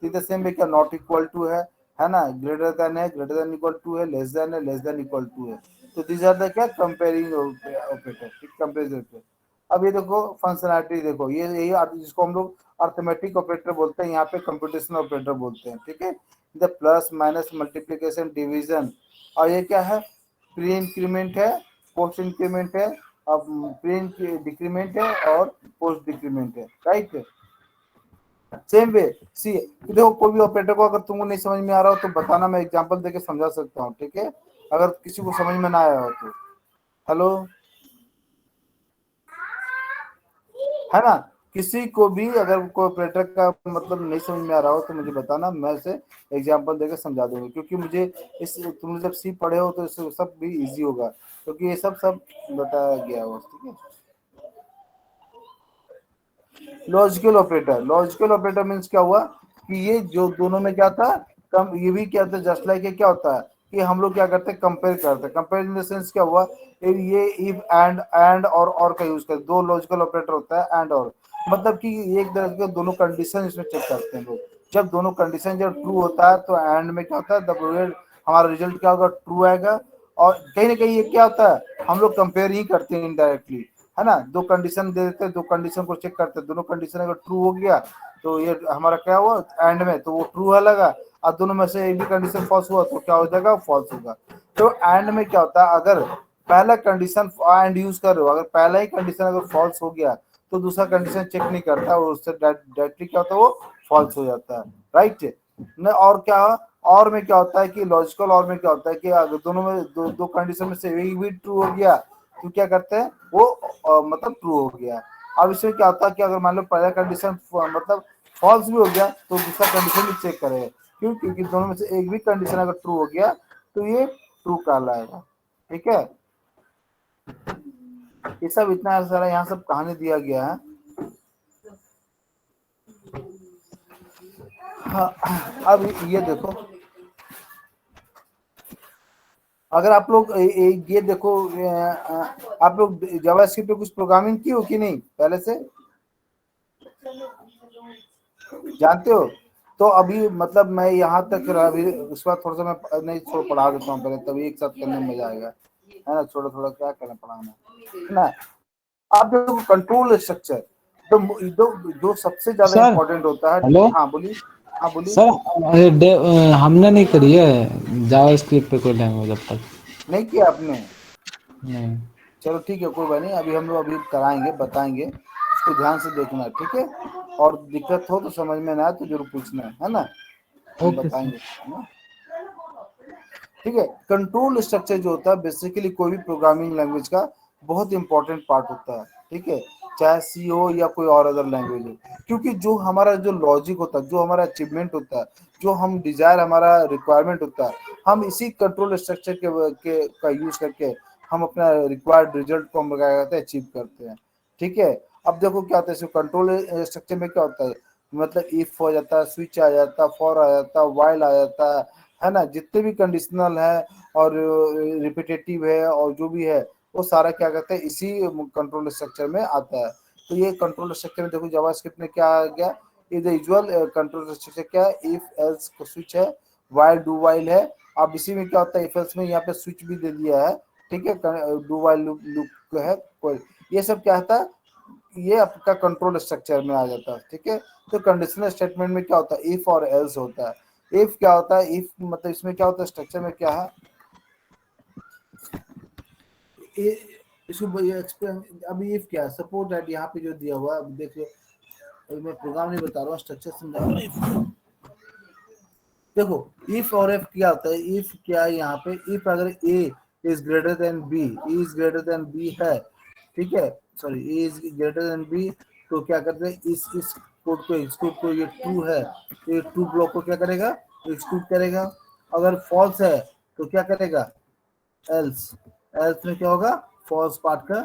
द सेम में क्या नॉट इक्वल टू है ना, ग्रेटर देन है, ग्रेटर देन इक्वल टू है, लेस देन इक्वल टू है। तो दीज आर द क्या कंपेयरिंग ऑपरेटर, कंपेरिजन ऑपरेटर। अब ये देखो फंक्शनैलिटी, देखो ये यही जिसको हम लोग अर्थमेटिक ऑपरेटर बोलते हैं, यहाँ पे कंप्यूटेशनल ऑपरेटर बोलते हैं। ठीक है, the plus minus multiplication division, और ये क्या है, प्री इंक्रीमेंट है, पोस्ट इंक्रीमेंट है, अब प्री डिक्रीमेंट है और पोस्ट डिक्रीमेंट है। राइट, सेम वे सी, देखो कोई भी ऑपरेटर को अगर तुमको नहीं समझ में आ रहा हो तो बताना, मैं एग्जांपल देके समझा सकता हूँ। ठीक है, अगर किसी को समझ में ना आया हो तो। हेलो, है ना, किसी को भी अगर कोई ऑपरेटर का मतलब नहीं समझ में आ रहा हो तो मुझे बताना, मैं उसे एग्जांपल देकर समझा दूंगा, क्योंकि मुझे इस, तुम जब सी पढ़े हो तो इससे सब भी इजी होगा, क्योंकि ये सब बताया गया हो। ठीक है, लॉजिकल ऑपरेटर मीन्स क्या हुआ कि ये जो दोनों में क्या था, कम, ये भी क्या था, जस्ट लाइक क्या होता है कि हम लोग क्या करते हैं, कंपेयर करते हैं। कंपेयर इन द सेंस क्या हुआ, ये इफ एंड और का यूज कर, दो लॉजिकल ऑपरेटर होता है एंड और, मतलब कि एक तरह के दोनों कंडीशन इसमें चेक करते हैं लोग। जब दोनों कंडीशन जब ट्रू होता है तो एंड में क्या होता है, हमारा रिजल्ट क्या होगा, ट्रू आएगा। और कहीं ना कहीं ये क्या होता है, हम लोग कंपेयर ही करते हैं इनडायरेक्टली, है ना। दो कंडीशन दे देते हैं, दो कंडीशन को चेक करते हैं, दोनों कंडीशन अगर ट्रू हो गया तो ये हमारा क्या हुआ एंड में, तो वो ट्रू है लगा। और दोनों में से एक भी कंडीशन फॉल्स हुआ तो क्या हो जाएगा, फॉल्स होगा। तो एंड में क्या होता है, अगर पहला कंडीशन एंड यूज कर रहे हो, अगर पहला ही कंडीशन अगर फॉल्स हो गया तो दूसरा कंडीशन चेक नहीं करता, और उससे डायरेक्टली क्या होता है, वो फॉल्स हो जाता है। राइट न, और क्या, और में क्या होता है कि लॉजिकल और में क्या होता है कि अगर दोनों में दो कंडीशन में से एक भी ट्रू हो गया तो क्या करते हैं वो मतलब ट्रू हो गया। अब इसमें क्या होता है कि अगर मान लो पहला कंडीशन मतलब फॉल्स भी हो गया तो दूसरा कंडीशन भी चेक करेगा, क्यों, क्योंकि दोनों में से एक भी कंडीशन अगर ट्रू हो गया तो ये ट्रू कहलाएगा। ठीक है, ये सब इतना सारा यहाँ सब कहानी दिया गया है। हाँ, अब ये देखो, अगर आप लोग ये देखो, आप लोग जावास्क्रिप्ट पे कुछ प्रोग्रामिंग की हो कि नहीं पहले से, जानते हो? तो अभी मतलब मैं यहाँ तक अभी उसके बाद थोड़ा सा मैं नहीं छोड़ पढ़ा देता हूँ पहले, तभी एक साथ करने में मजा आएगा, है ना। थोड़ा थोड़ा क्या करना पढ़ाना, है ना। आप देखो कंट्रोल स्ट्रक्चर, तो जो सबसे ज्यादा सर इम्पोर्टेंट होता है। हेलो हाँ बोलिए, हाँ बोलिए। सर, हमने नहीं करी है जावास्क्रिप्ट पे कोई लैंग्वेज अब तक। नहीं किया आपने? नहीं। चलो ठीक है, कोई बात नहीं, अभी हम लोग अभी कराएंगे, बताएंगे, उसको ध्यान से देखना। ठीक है, और दिक्कत हो तो समझ में ना आए तो जरूर पूछना, है ना, हम ओके सर। बताएंगे, है ना। ठीक है, कंट्रोल स्ट्रक्चर जो होता है बेसिकली कोई भी प्रोग्रामिंग लैंग्वेज का बहुत इंपॉर्टेंट पार्ट होता है। ठीक है, चाहे सी हो या कोई और अदर लैंग्वेज हो, क्योंकि जो हमारा जो लॉजिक होता है, जो हमारा अचीवमेंट होता है, जो हम डिजायर, हमारा रिक्वायरमेंट होता है, हम इसी कंट्रोल स्ट्रक्चर के का यूज करके हम अपना रिक्वायर्ड रिजल्ट को हम क्या करते हैं, अचीव करते हैं। ठीक है, अब देखो क्या होता है कंट्रोल स्ट्रक्चर में, क्या होता है मतलब इफ हो जाता है, स्विच आ जाता है, फॉर आ जाता है, व्हाइल आ जाता है ना, जितने भी कंडीशनल है और रिपीटेटिव है और जो भी है वो सारा क्या कहते हैं इसी कंट्रोल स्ट्रक्चर में आता है। तो ये कंट्रोल स्ट्रक्चर में देखो जावास्क्रिप्ट में क्या आ गया, ये यूजुअल कंट्रोल स्ट्रक्चर क्या है, इफ एल्स स्विच है, व्हाइल डू व्हाइल है, अब इसी में क्या होता है, इफ एल्स में यहाँ पे स्विच भी दे दिया है, ठीक है, डू व्हाइल लूप है कोई, ये सब क्या होता है, ये आपका कंट्रोल स्ट्रक्चर में आ जाता है, ठीक है। तो कंडीशनल स्टेटमेंट में क्या होता है, इफ और एल्स होता है। इफ क्या होता है, इफ मतलब इसमें क्या होता है, स्ट्रक्चर में क्या है, इसको एक्सप्लेन, अभी इफ क्या है, सपोज दैट यहाँ पे जो दिया हुआ है, अब देख लो, अभी मैं प्रोग्राम नहीं बता रहा हूँ, स्ट्रक्चर समझा रहा हूँ। देखो इफ और एफ क्या होता है, इफ क्या है यहाँ पे, इफ अगर A is greater than B, A is greater than B है, ठीक है, sorry A is greater than B, तो क्या करते हैं, इस कोड को एग्जीक्यूट को, ये ट्रू है तो ये ट्रू ब्लॉक को क्या करेगा, एग्जीक्यूट करेगा। अगर फॉल्स है तो क्या करेगा, एल्स, एल्स में क्या होगा, फॉल्स पार्ट का,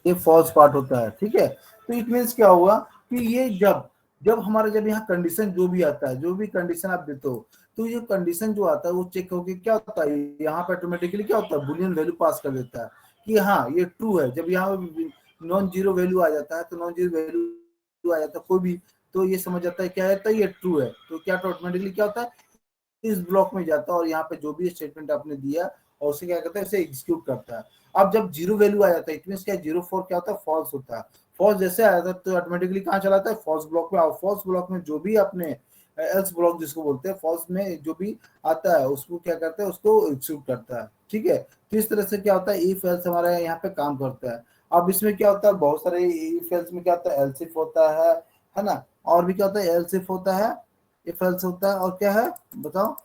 ये फॉल्स पार्ट होता है, ठीक है। तो इट मीन्स क्या हुआ कि ये जब जब हमारे जब यहाँ कंडीशन जो भी आता है, जो भी कंडीशन आप देते हो, तो ये कंडीशन जो आता है वो चेक होके क्या होता है, यहाँ पे ऑटोमेटिकली क्या होता है, बुलियन वैल्यू पास कर देता है कि हाँ ये ट्रू है। जब यहाँ नॉन जीरो वैल्यू आ जाता है, तो नॉन जीरो वैल्यू आ जाता है कोई भी, तो ये समझ जाता है क्या है, तो ये ट्रू है, तो क्या ऑटोमेटिकली क्या होता है, इस ब्लॉक में जाता है और यहाँ पे जो भी स्टेटमेंट आपने दिया और उसे क्या करता है, उसे एग्जीक्यूट करता है। अब जब जीरो वैल्यू आ जाता है, इट मींस क्या, 04 क्या होता है, फॉल्स होता है। फॉल्स जैसे आया था तो ऑटोमेटिकली कहाँ चलाता है, फॉल्स ब्लॉक में। और फॉल्स ब्लॉक में जो भी आपने एल्स ब्लॉक जिसको बोलते हैं, फॉल्स में जो भी आता है उसको क्या करता है, उसको एग्जीक्यूट करता है, ठीक है। तो इस तरह से क्या होता है, इफ एल्स हमारा यहाँ पे काम करता है। अब इसमें क्या होता है, बहुत सारे इफ एल्स में क्या होता है, एल्स इफ होता है ना, और भी क्या होता है, एल्स इफ होता है, इफ एल्स होता है, और क्या है बताओ।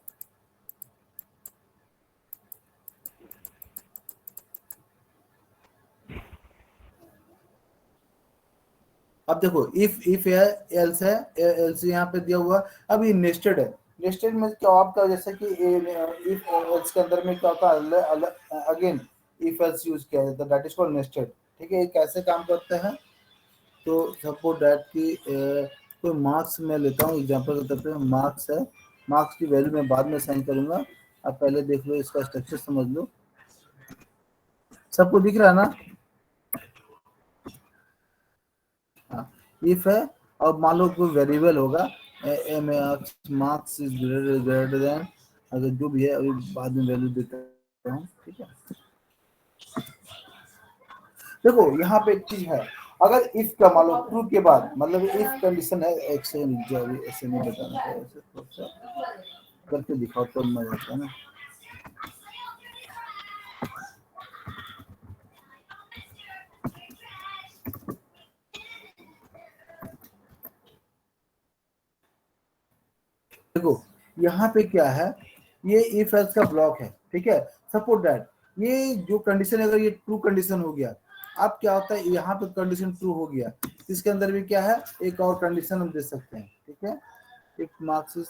अब देखो इफ है, एल्स है, एल्स यहाँ पे दिया हुआ, अब ये नेस्टेड है। नेस्टेड में क्या आपका, जैसे कि इफ एल्स के अंदर में क्या होता है, अगेन इफ एल्स यूज किया जाता है, दैट इज कॉल्ड नेस्टेड, ठीक है। ये कैसे काम करते हैं, तो सपोज दैट की कोई मार्क्स मैं लेता हूँ एग्जांपल के तौर पे, मार्क्स है, मार्क्स की वैल्यू मैं बाद में साइन करूंगा, अब पहले देख लो इसका स्ट्रक्चर समझ लो, सबको दिख रहा है ना। इफ है, और मान लो कोई वेरिएबल होगा, मार्क्स इज ग्रेटर देन, अगर जो भी है अभी बाद में वैल्यू देता हूँ, ठीक है। देखो यहाँ पे एक चीज है, अगर इफ का मान लो ट्रू के बाद, मतलब इफ कंडीशन है, एक सेकंड जो अभी ऐसे नहीं बताना है, ऐसे थोड़ा सा करके दिखाओ तो मजा आता है ना। देखो यहाँ पे क्या है, ये इफ एल्स का ब्लॉक है, ठीक है। सपोज दैट ये जो कंडीशन, अगर ये ट्रू कंडीशन हो गया, अब क्या होता है, यहाँ पे कंडीशन ट्रू हो गया, इसके अंदर भी क्या है, एक और कंडीशन हम दे सकते हैं, ठीक है। If marks is,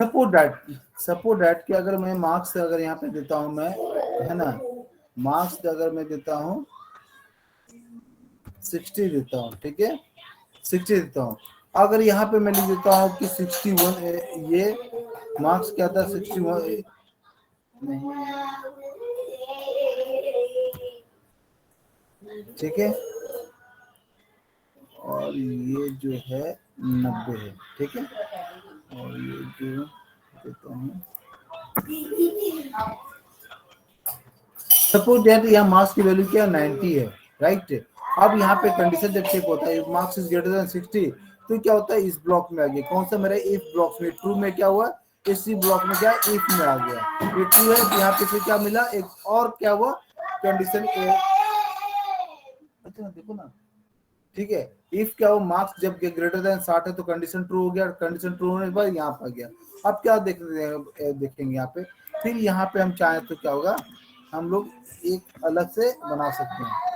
suppose that कि अगर मैं मार्क्स अगर यहाँ पे देता हूँ मैं, है ना, मार्क्स अगर मैं देता हूँ 60 देता हूँ, ठीक है, 60 देता हूँ। अगर यहाँ पे मैं लिख देता हूँ कि 61, ये मार्क्स क्या था, 61 नहीं, ठीक है, और ये जो है 90 है, ठीक है, और ये जो देता हूँ, सपोज दैट यहाँ मार्क्स की वैल्यू क्या 90 है, राइट। अब यहाँ पे कंडीशन जब चेक होता है, मार्क्स इज ग्रेटर देन 60, तो क्या होता है, इस ब्लॉक में आ गया, कौन सा मेरा इफ ब्लॉक में, ट्रू में क्या हुआ, इसी ब्लॉक में क्या इफ में आ गया, ये ट्रू है, तो यहाँ पे से क्या मिला, एक और क्या हुआ कंडीशन, अच्छा देखो ना, ठीक है। इफ क्या हो मार्क्स जब ग्रेटर देन 60 है तो कंडीशन ट्रू हो गया, कंडीशन ट्रू होने के बाद यहाँ पर आ गया। अब क्या देखेंगे यहाँ पे, फिर यहाँ पे हम चाहें तो क्या होगा, हम लोग एक अलग से बना सकते हैं।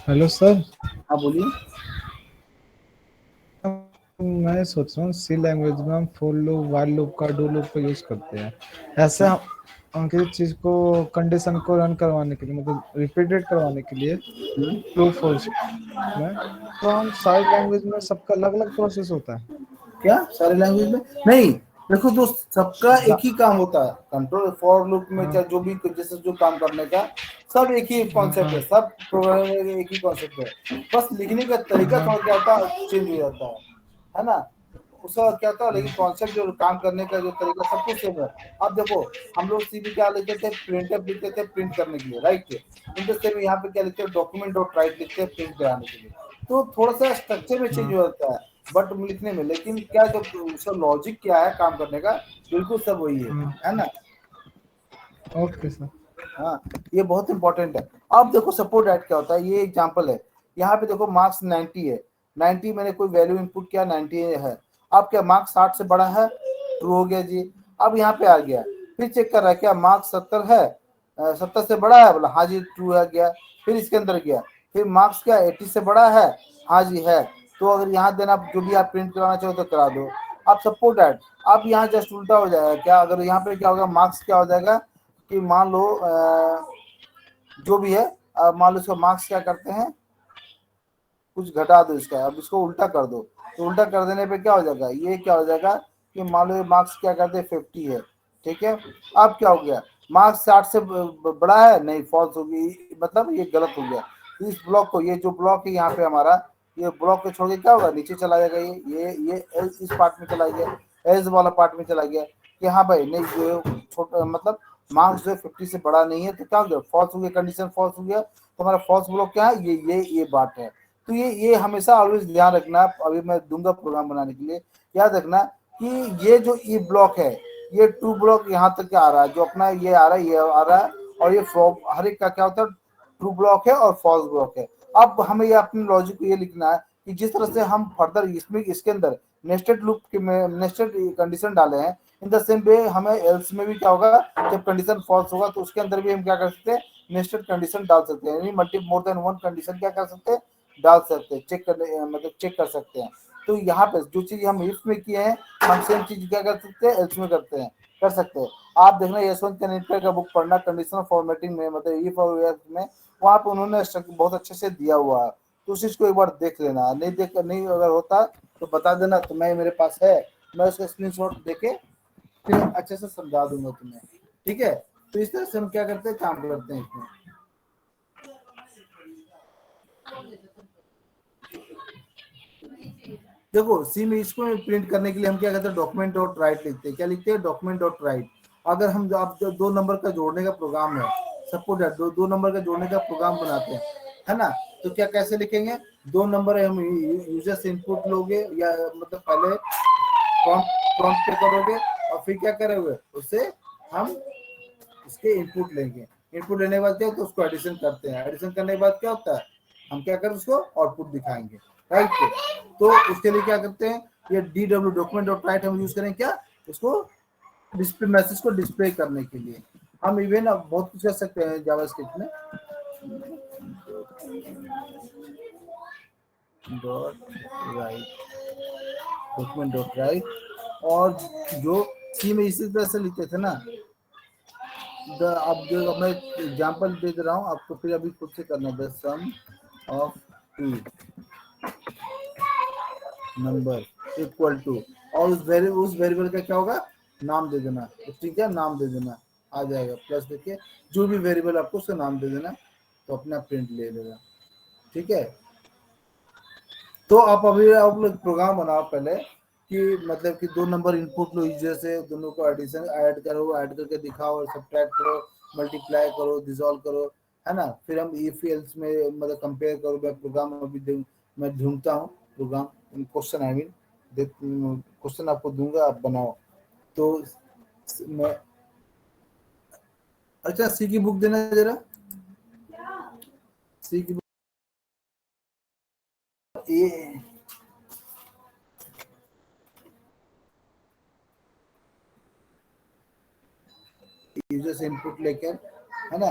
हेलो सर, हाँ बोलिए। मैं सोच रहा हूँ सी लैंग्वेज में हम फॉर लूप, व्हाइल लूप का डू लूप का यूज करते हैं। ऐसे हम किसी चीज को कंडीशन को रन करवाने के लिए, मतलब रिपीटेड करवाने के लिए ट्रू फॉल्स में, तो हम सारी लैंग्वेज में सबका अलग अलग प्रोसेस होता है क्या सारे लैंग्वेज में नहीं, देखो दोस्त सबका एक ही काम होता है। कंट्रोल फॉर लूप में चाहे जो भी जैसे जो काम करने का सब एक ही कॉन्सेप्ट है, सब प्रोग्रामिंग में एक ही कॉन्सेप्ट है, बस लिखने का तरीका थोड़ा क्या होता है चेंज हो जाता है ना, उसका क्या होता है, लेकिन कॉन्सेप्ट जो काम करने का जो तरीका सब कुछ सेम है। अब देखो हम लोग सी भी क्या लिखते थे, प्रिंटफ लिखते थे प्रिंट करने के लिए, राइट। इन सेम यहाँ पे क्या लिखते हैं, डॉक्यूमेंट डॉट राइट लिखते हैं प्रिंट कराने के लिए। तो थोड़ा सा स्ट्रक्चर में चेंज हो जाता है बट लिखने में, लेकिन क्या जो उसका लॉजिक क्या है काम करने का बिल्कुल सब वही है ना। Okay sir. हाँ ये बहुत इंपॉर्टेंट है। अब देखो सपोर्ट ऐड क्या होता है, ये एग्जांपल है। यहाँ पे देखो मार्क्स 90 है, 90 मैंने कोई वैल्यू इनपुट किया 90 है। अब क्या मार्क्स 60 से बड़ा है, ट्रू हो गया जी। अब यहाँ पे आ गया, फिर चेक कर रहा है क्या मार्क्स 70 है, 70 से बड़ा है, बोला हाँ जी ट्रू है गया। फिर इसके अंदर गया, फिर मार्क्स क्या 80 से बड़ा है, हाँ जी है। तो अगर यहाँ देना जो भी आप प्रिंट कराना चाहो तो करा दो। अब सपोर्ट ऐड, अब यहाँ जस्ट उल्टा हो जाएगा क्या, अगर यहाँ पे क्या होगा मार्क्स क्या हो जाएगा कि मान लो जो भी है, मान लो इसका मार्क्स क्या करते हैं, कुछ घटा दो इसका, अब इसको उल्टा कर दो। तो उल्टा कर देने पे क्या हो जाएगा, ये क्या हो जाएगा कि मान लो मार्क्स क्या करते हैं 50 है, ठीक है। अब क्या हो गया, मार्क्स 60 से बड़ा है, नहीं फॉल्स होगी, मतलब ये गलत हो गया। तो इस ब्लॉक को, ये जो ब्लॉक है यहाँ पे हमारा, ये ब्लॉक को छोड़ के क्या होगा नीचे चला जाएगा, ये इस पार्ट में चला गया, एज वाला पार्ट में चला गया कि हाँ भाई नहीं जो छोटा, मतलब मार्क्स जो 50 से बड़ा नहीं है, तो क्या हो गया फॉल्स हो गया, कंडीशन फॉल्स हो गया। तो हमारा फॉल्स ब्लॉक क्या है, ये बात है। तो ये हमेशा ऑलवेज ध्यान रखना, अभी मैं दूंगा प्रोग्राम बनाने के लिए, याद रखना कि ये जो ई ब्लॉक है, ये ट्रू ब्लॉक यहाँ तक आ रहा है, जो अपना ये आ रहा है, ये आ रहा है, और ये हर एक का क्या होता है ट्रू ब्लॉक है और फॉल्स ब्लॉक है। अब हमें ये अपने लॉजिक को ये लिखना है कि जिस तरह से हम फर्दर इसमें इसके अंदर नेस्टेड लूप के में नेस्टेड कंडीशन डाले हैं, इन द सेम वे हमें एल्स में भी क्या होगा, जब कंडीशन फॉल्स होगा तो उसके अंदर भी हम क्या कर सकते हैं, नेस्टेड कंडीशन डाल सकते हैं, यानी multi more than one condition क्या कर सकते हैं, डाल सकते हैं, चेक करने मतलब चेक कर सकते हैं। तो यहाँ पे जो चीज हम इफ में किए हैं, हम सेम चीज क्या कर सकते हैं, एल्स में करते हैं, कर सकते हैं। आप देखना यशवंत कनिष्कर का बुक पढ़ना, कंडीशनल फॉर्मेटिंग में, मतलब इफ और एल्स में, वहाँ पे उन्होंने बहुत अच्छे से दिया हुआ है। तो उस चीज को एक बार देख लेना, नहीं अगर होता तो बता देना, तो मैं मेरे पास है, मैं उसका स्क्रीनशॉट देके फिर अच्छे से समझा दूंगा तुम्हें, ठीक है। तो इस तरह से हम क्या करते हैं, काम करते हैं इसमें। देखो सी में इसको प्रिंट करने के लिए हम क्या करते हैं, डॉक्यूमेंट डॉट राइट लिखते हैं, क्या लिखते हैं, डॉक्यूमेंट डॉट राइट। अगर हम आप जो 2 नंबर का जोड़ने का प्रोग्राम है, सपोज दो नंबर का जोड़ने का प्रोग्राम बनाते हैं, है ना, तो क्या कैसे लिखेंगे, 2 नंबर हम यूजर से इनपुट लोगे, या मतलब पहले प्रॉम्प्ट पे करोगे और फिर क्या करोगे, उससे हम इसके इनपुट लेंगे। इनपुट लेने के बाद क्या होता है, उसको एडिशन करते हैं, एडिशन करने के बाद क्या होता है, हम क्या करें उसको आउटपुट दिखाएंगे, राइट। तो उसके लिए क्या करते हैं, ये DW डॉक्यूमेंट डॉट राइट हम यूज करें क्या, उसको डिस्प्ले मैसेज को डिस्प्ले करने के लिए। हम इवन अब बहुत कुछ कर सकते हैं जावास्क्रिप्ट में। Dot right, document dot right. और जो सी में इसी तरह से लिखते थे ना, अब जो मैं एग्जाम्पल दे दे रहा हूँ आपको, फिर अभी खुद से करना है। The sum of two number equal to, और उस वेरिएबल का क्या होगा, नाम दे देना, ठीक है, नाम दे देना, आ जाएगा प्लस देखिए, जो भी वेरिएबल आपको उसका नाम दे देना, तो अपना प्रिंट ले लेगा, ठीक है। तो आप लोग प्रोग्राम बनाओ पहले, कि मतलब कि दो नंबर इनपुट लो यूजर से, दोनों को एडिशन ऐड करो, ऐड करके दिखाओ, सब्ट्रैक्ट करो, मल्टीप्लाई करो, डिसॉल्व करो, है ना। फिर हम इफ एल्स में मतलब कंपेयर करो। मैं प्रोग्राम अभी मैं ढूंढता हूँ program, question I mean, question आपको दूंगा, आप बनाओ। तो मैं, अच्छा सी की बुक देना जरा, सी की बुक ये यूजर से इनपुट लेकर, है ना,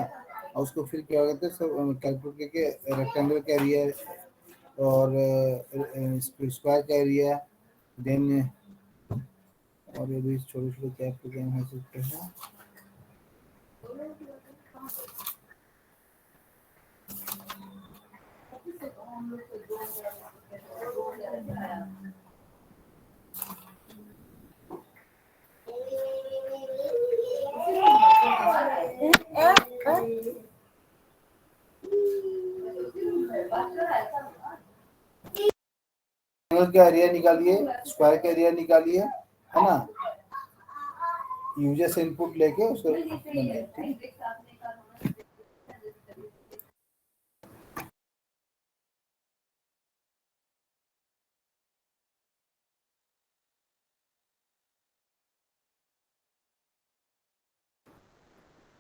और उसको फिर क्या कहते हैं सब कैलकुलेट करके, रेक्टेंगल का एरिया और स्क्वायर का एरिया, देन और ये भी छोटे छोटे क्या प्रोग्राम है सकते हैं। रेक्टेंगल का एरिया निकालिए, स्क्वायर का एरिया निकालिए, है ना, यूजर से इनपुट लेके उसको बनाइए, ठीक है?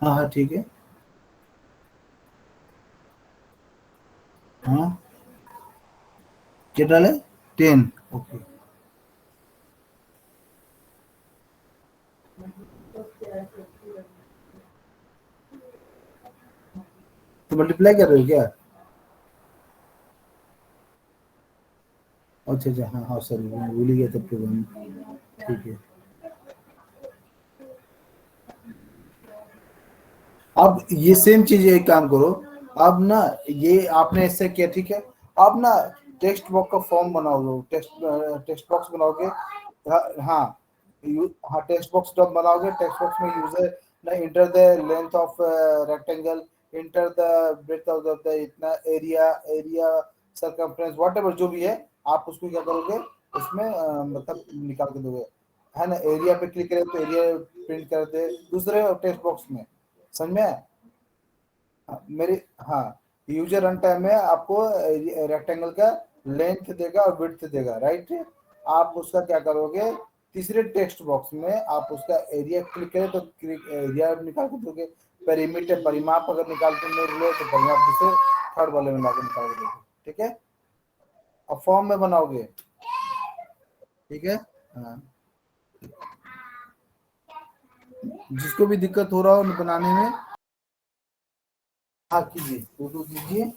हाँ हाँ ठीक है। हाँ क्या डाले, 10, ओके। तो मल्टीप्लाई कर रहे हो क्या, अच्छा अच्छा, हाँ हाँ सर मैं भूल ही गया था प्रोग्राम, ठीक है। अब ये सेम चीज, एक काम करो, अब ना ये आपने इससे किया, ठीक है, अब ना टेक्स्ट बॉक्स का फॉर्म बनाओ, लो टेक्स्ट बॉक्स बनाओगे, हाँ हाँ टेक्स्ट बॉक्स जब बनाओगे, टेक्स्ट बॉक्स में यूजर ना enter the length of rectangle, enter the breadth of the इतना एरिया, सरकमफ्रेंस व्हाटएवर जो भी है, आप उसको क्या करोगे, उसमें मतलब निकाल के दोगे, है ना। एरिया पे क्लिक करें तो एरिया प्रिंट कर दे दूसरे टेक्स्ट बॉक्स में, समझ में आया? मेरी, हाँ, यूजर रन टाइम में आपको रेक्टेंगल का लेंथ देगा और विड्थ देगा, राइट। आप उसका क्या करोगे, तीसरे टेक्स्ट बॉक्स में आप उसका एरिया क्लिक करें तो एरिया निकाल के दोगे, पेरीमीटर परिमाप अगर निकाल के मिले तो परिमाप दूसरे थर्ड वाले में लाके निकाल के दोगे, ठीक है। अब फॉर्म में बनाओगे, ठीक है। हाँ, जिसको भी दिक्कत हो रहा हो बनाने में, हाँ कीजिए, फोटो कीजिए।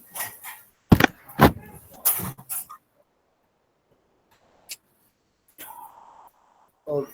और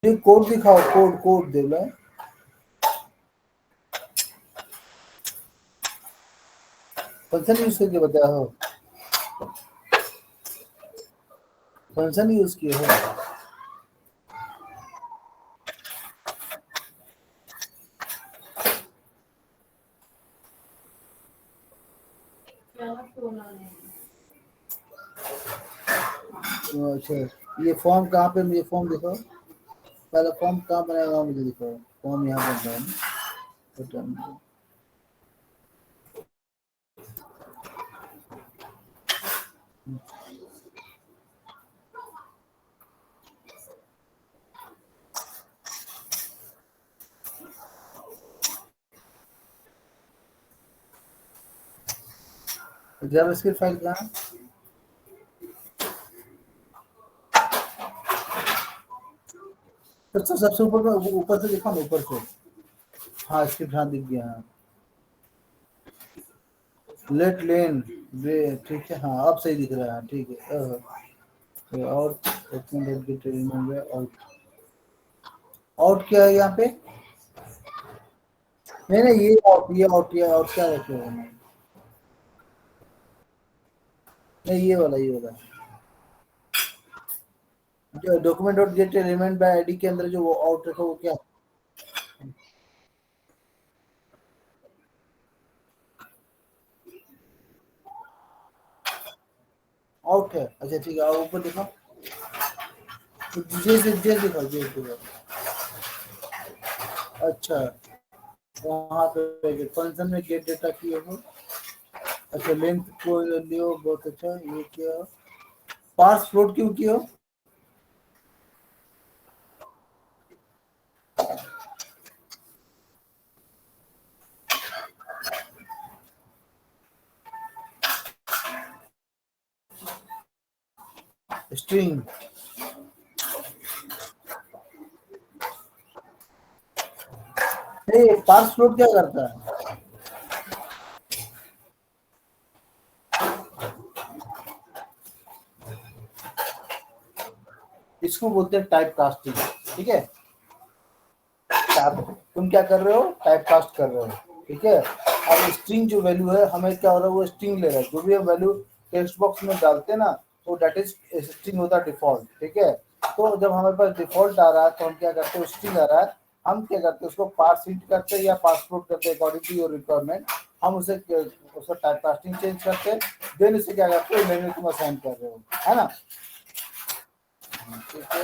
ये कोड दिखाओ, कोड दे लो। फंक्शन यूज करके बताया हो, फंक्शन यूज किए हो। अच्छा, ये फॉर्म कहाँ पे, मुझे फॉर्म दिखाओ। पहले फॉर्म कहाँ बनाया हुआ मुझे दिखाओ। फॉर्म यहाँ बन रहा है ना। जावास्क्रिप्ट फाइल कहाँ है? सबसे ऊपर में, ऊपर से दिखाओ ना, ऊपर से। हाँ, स्क्रिप्ट हाँ दिख गया। हाँ, लेट लेन ठीक है। हाँ, अब सही दिख रहा है, ठीक है। और आउट क्या है यहाँ पे? नहीं नहीं, ये आउट क्या रखे हुए हैं? नहीं, ये वाला जो document dot gate element by ID के अंदर जो वो आउट रखा, वो क्या? आउट है। अच्छा ठीक है, ऊपर दिखाओ। जे दिखाओ, जे दिखाओ। अच्छा, वहाँ पे फंक्शन में गेट डेटा किए हो। अच्छा, लेंथ को लियो, बहुत अच्छा। ये क्या, पार्स फ्लोट क्यों किए हो? स्ट्रिंग, नहीं पार्स फ्लोट क्या करता है? इसको बोलते हैं टाइप कास्टिंग, ठीक है। तुम क्या कर रहे हो? टाइप कास्ट कर रहे हो, ठीक है। अब स्ट्रिंग जो वैल्यू है, हमें क्या हो रहा है, वो स्ट्रिंग ले रहा है। जो भी हम वैल्यू टेक्स्ट बॉक्स में डालते हैं ना, तो डेट इज स्ट्रिंग होता है, डिफॉल्ट, ठीक है। तो जब हमारे पास डिफॉल्ट आ रहा है, तो हम क्या करते हैं, स्ट्रिंग आ रहा है, हम क्या करते हैं, उसको पार्स इंट करते हैं या पार्स फ्लोट करते हैं, अकॉर्डिंग टू योर रिक्वायरमेंट। हम उसे उसका टाइप कास्टिंग चेंज करते हैं, देन उसे क्या करते हैं, मेन्यू तुम असाइन कर रहे हो, है ना। ठीक है,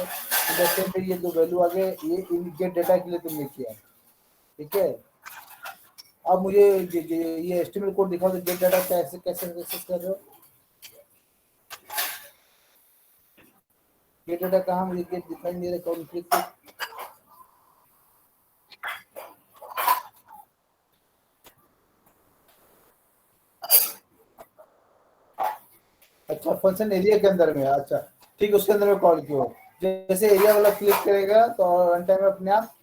जैसे फिर ये जो वैल्यू आ गए, ये गेट डेटा के लिए तुमने किया, ठीक है। अब मुझे ये एचटीएमएल कोड दिखाओ, तो गेट डाटा कैसे कैसे एक्सेस कर रहे हो? गेट डाटा कहाँ, मुझे गेट दिखाई नहीं दे रहा, कौन क्लिक? अच्छा, फंक्शन एरिया के अंदर में, अच्छा ठीक है, उसके अंदर में कॉल किया। जैसे एरिया वाला क्लिक करेगा तो रन टाइम में अपने आप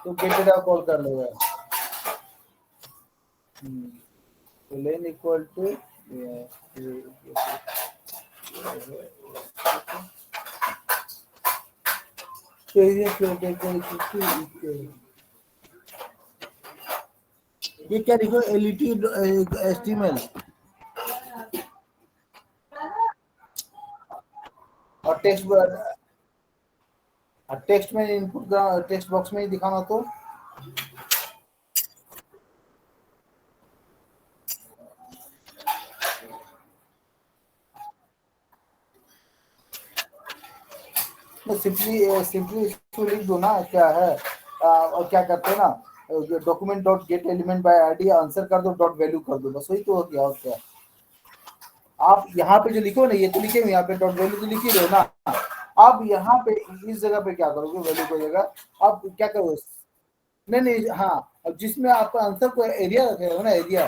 तो गेट डाटा कॉल कर लेगा। तो लेन इक्वल टू ये क्या लिखो, एलईटी एचटीएमएल, और टेक्स्ट में इनपुट टेक्स्ट बॉक्स में ही दिखाना। तो सिंपली सिंपली इसको लिख दो ना, क्या है। और क्या करते हैं ना, document dot gate element by ID answer कर दो, डॉट वैल्यू कर दो, बस वही तो हो गया, और क्या। आप यहाँ पे जो लिखो ना, ये तो लिखे हुए यहाँ पे डॉट वैल्यू तो लिख ही रहे हो ना। आप यहाँ पे इस जगह पे क्या करोगे, वैल्यू को जगह आप क्या करोगे? नहीं नहीं, हाँ, अब जिसमें आपका आंसर को एरिया रखे हो ना, एरिया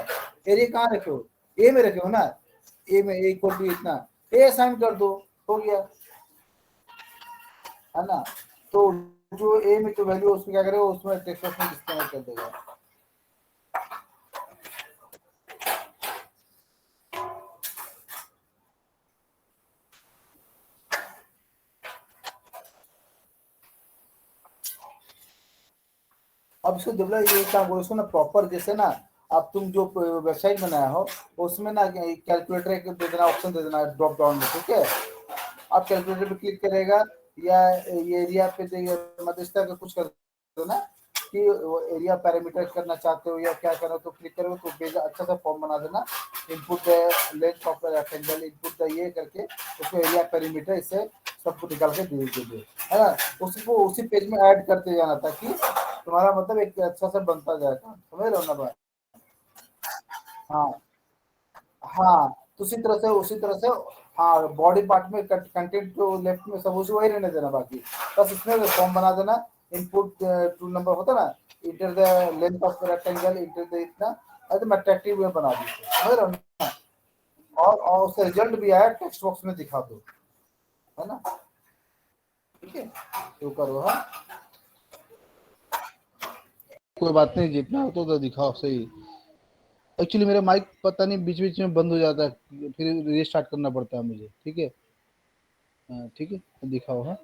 एरिया कहाँ रखे हो? ए में रखे हो ना। ए में इक्वल टू इतना, ए असाइन कर दो, हो गया, है ना। तो जो ए में जो वैल्यू, उसमें क्या करेगा, उसमें टेक्स्ट बॉक्स में डिस्प्ले कर देगा। अब इसको डेवलप ये काम करो, इसको ना प्रॉपर, जैसे ना अब तुम जो वेबसाइट बनाया हो उसमें ना कैलकुलेटर एक दे देना, ऑप्शन दे देना ड्रॉप डाउन में, ठीक है। आप कैलकुलेटर पे क्लिक करेगा या ये एरिया पे मतलब इस तरह का कुछ कर दो ना कि एरिया पैरामीटर करना चाहते हो या क्या करना हो, तो क्लिक करो तो पेज अच्छा सा फॉर्म बना देना, input length of rectangle, input ये करके उसको एरिया पैरामीटर इससे सबको निकाल के दे दे, है ना। उसको उसी पेज में ऐड करते जाना ताकि तुम्हारा मतलब एक अच्छा सा बनता जाएगा, समझ रहे हो ना भाई। हाँ हाँ, तो उसी तरह से हाँ, बॉडी पार्ट में कंटेंट जो लेफ्ट में सब उसी वही रहने देना, बाकी बस इसमें फॉर्म बना देना। इनपुट टूल नंबर होता ना, enter the length of rectangle, enter the इतना, एकदम अट्रैक्टिव में बना दीजिए, समझ रहे हो ना। और उसका रिजल्ट भी आया टेक्स्ट बॉक्स में दिखा दो, है ना, ठीक है, तो करो। हाँ, कोई बात नहीं, जितना हो तो दिखाओ सही। एक्चुअली मेरा माइक पता नहीं बीच बीच में बंद हो जाता है, फिर रीस्टार्ट करना पड़ता है मुझे, ठीक है। हाँ ठीक है, तो दिखाओ। हाँ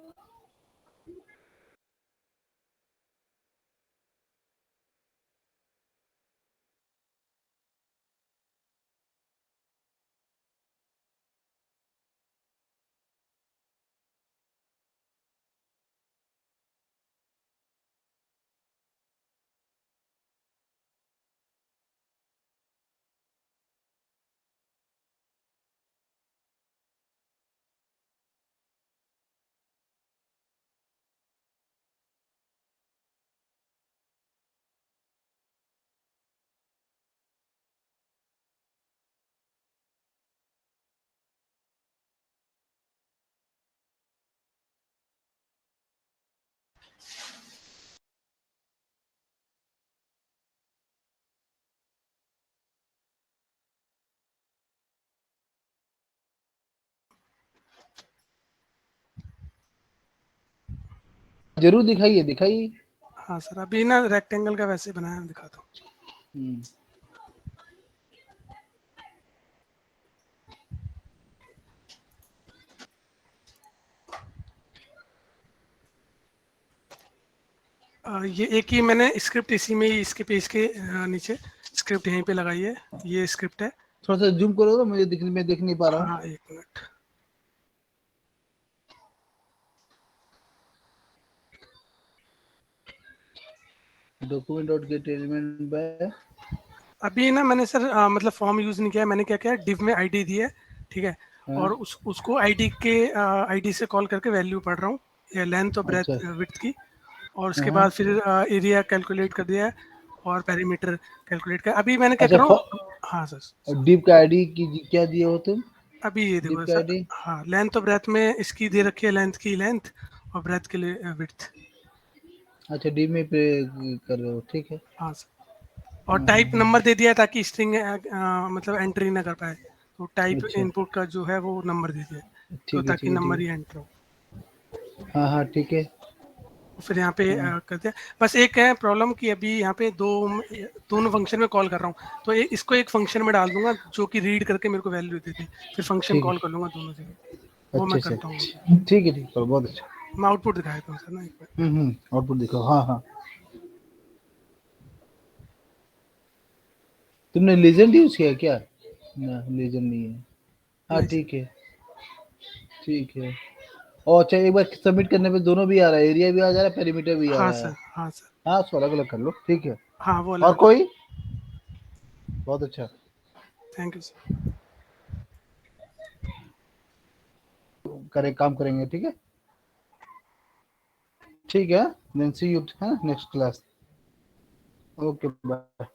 जरूर दिखाइए दिखाइए। हाँ सर, अभी ना रेक्टेंगल का वैसे बनाया, दिखाता हूँ। ये एक ही मैंने स्क्रिप्ट इसी में ही, इसके पेज के नीचे स्क्रिप्ट यहीं पे लगाई है, ये स्क्रिप्ट है। थोड़ा सा जूम करो, मुझे मैं देख नहीं पा रहा हूँ। हाँ एक minute. Document dot gate element by, अभी ना मैंने सर मतलब फॉर्म यूज नहीं किया है, मैंने क्या किया, डिव में आईडी दी है, ठीक है। हाँ? और उसको आईडी के आईडी से कॉल करके वैल्यू पढ़ रहा हूँ, या लेंथ और अच्छा। ब्रेथ विड्थ की। और उसके हाँ बाद फिर एरिया कैलकुलेट कर दिया है और पैरीमीटर कैलकुलेट कर। अभी मैंने क्या अच्छा, कर रहा हूँ, हाँ सर, डिप का आईडी की क्या दिए हो तुम? अभी ये डिप देखो का सर। आईडी, हाँ, लेंथ और ब्रेथ में इसकी दे रखी है, लेंथ की लेंथ और ब्रेथ के लिए विड्थ। अच्छा डिप में पे कर रहे हो, ठीक है। हाँ सर, और टाइप नंबर दे दिया है ताकि स्ट्रिंग मतलब एंट्री ना कर पाए, तो टाइप अच्छा इनपुट का जो है वो नंबर दे दिया है, तो ठीक है ताकि ठीक है नंबर ठीक ही एंटर हो। है। हाँ हाँ ठीक है। फिर यहाँ पे हाँ, करते हैं। बस एक है प्रॉब्लम कि अभी यहाँ पे दोनों फंक्शन में कॉल कर रहा हूँ, तो इसको एक फंक्शन में डाल दूंगा जो कि रीड करके मेरे को वैल्यू दे दे, फिर फंक्शन ठीक कॉल है, कर लूंगा दोनों जगह। वो अच्छे मैं से, करता हूँ अभी। ठीक है ठीक है, बहुत अच्छा। मैं आउटपुट दिखा देता हूँ सर ना एक बार। आउटपुट दिखाओ। हाँ हाँ, तुमने लेजेंड यूज किया क्या? ना लेजेंड नहीं है। हाँ नहीं ठीक है ठीक है। और अच्छा, एक बार सबमिट करने पे दोनों भी आ रहा है, एरिया भी आ जा रहा है, पेरीमीटर भी आ हाँ रहा है। सर, हाँ सर, हाँ, उसको अलग अलग कर लो, ठीक है। हाँ वो और अलग। कोई? बहुत अच्छा, थैंक यू सर। काम करेंगे, ठीक है ठीक है। देन सी यू, है नेक्स्ट क्लास। Okay bye.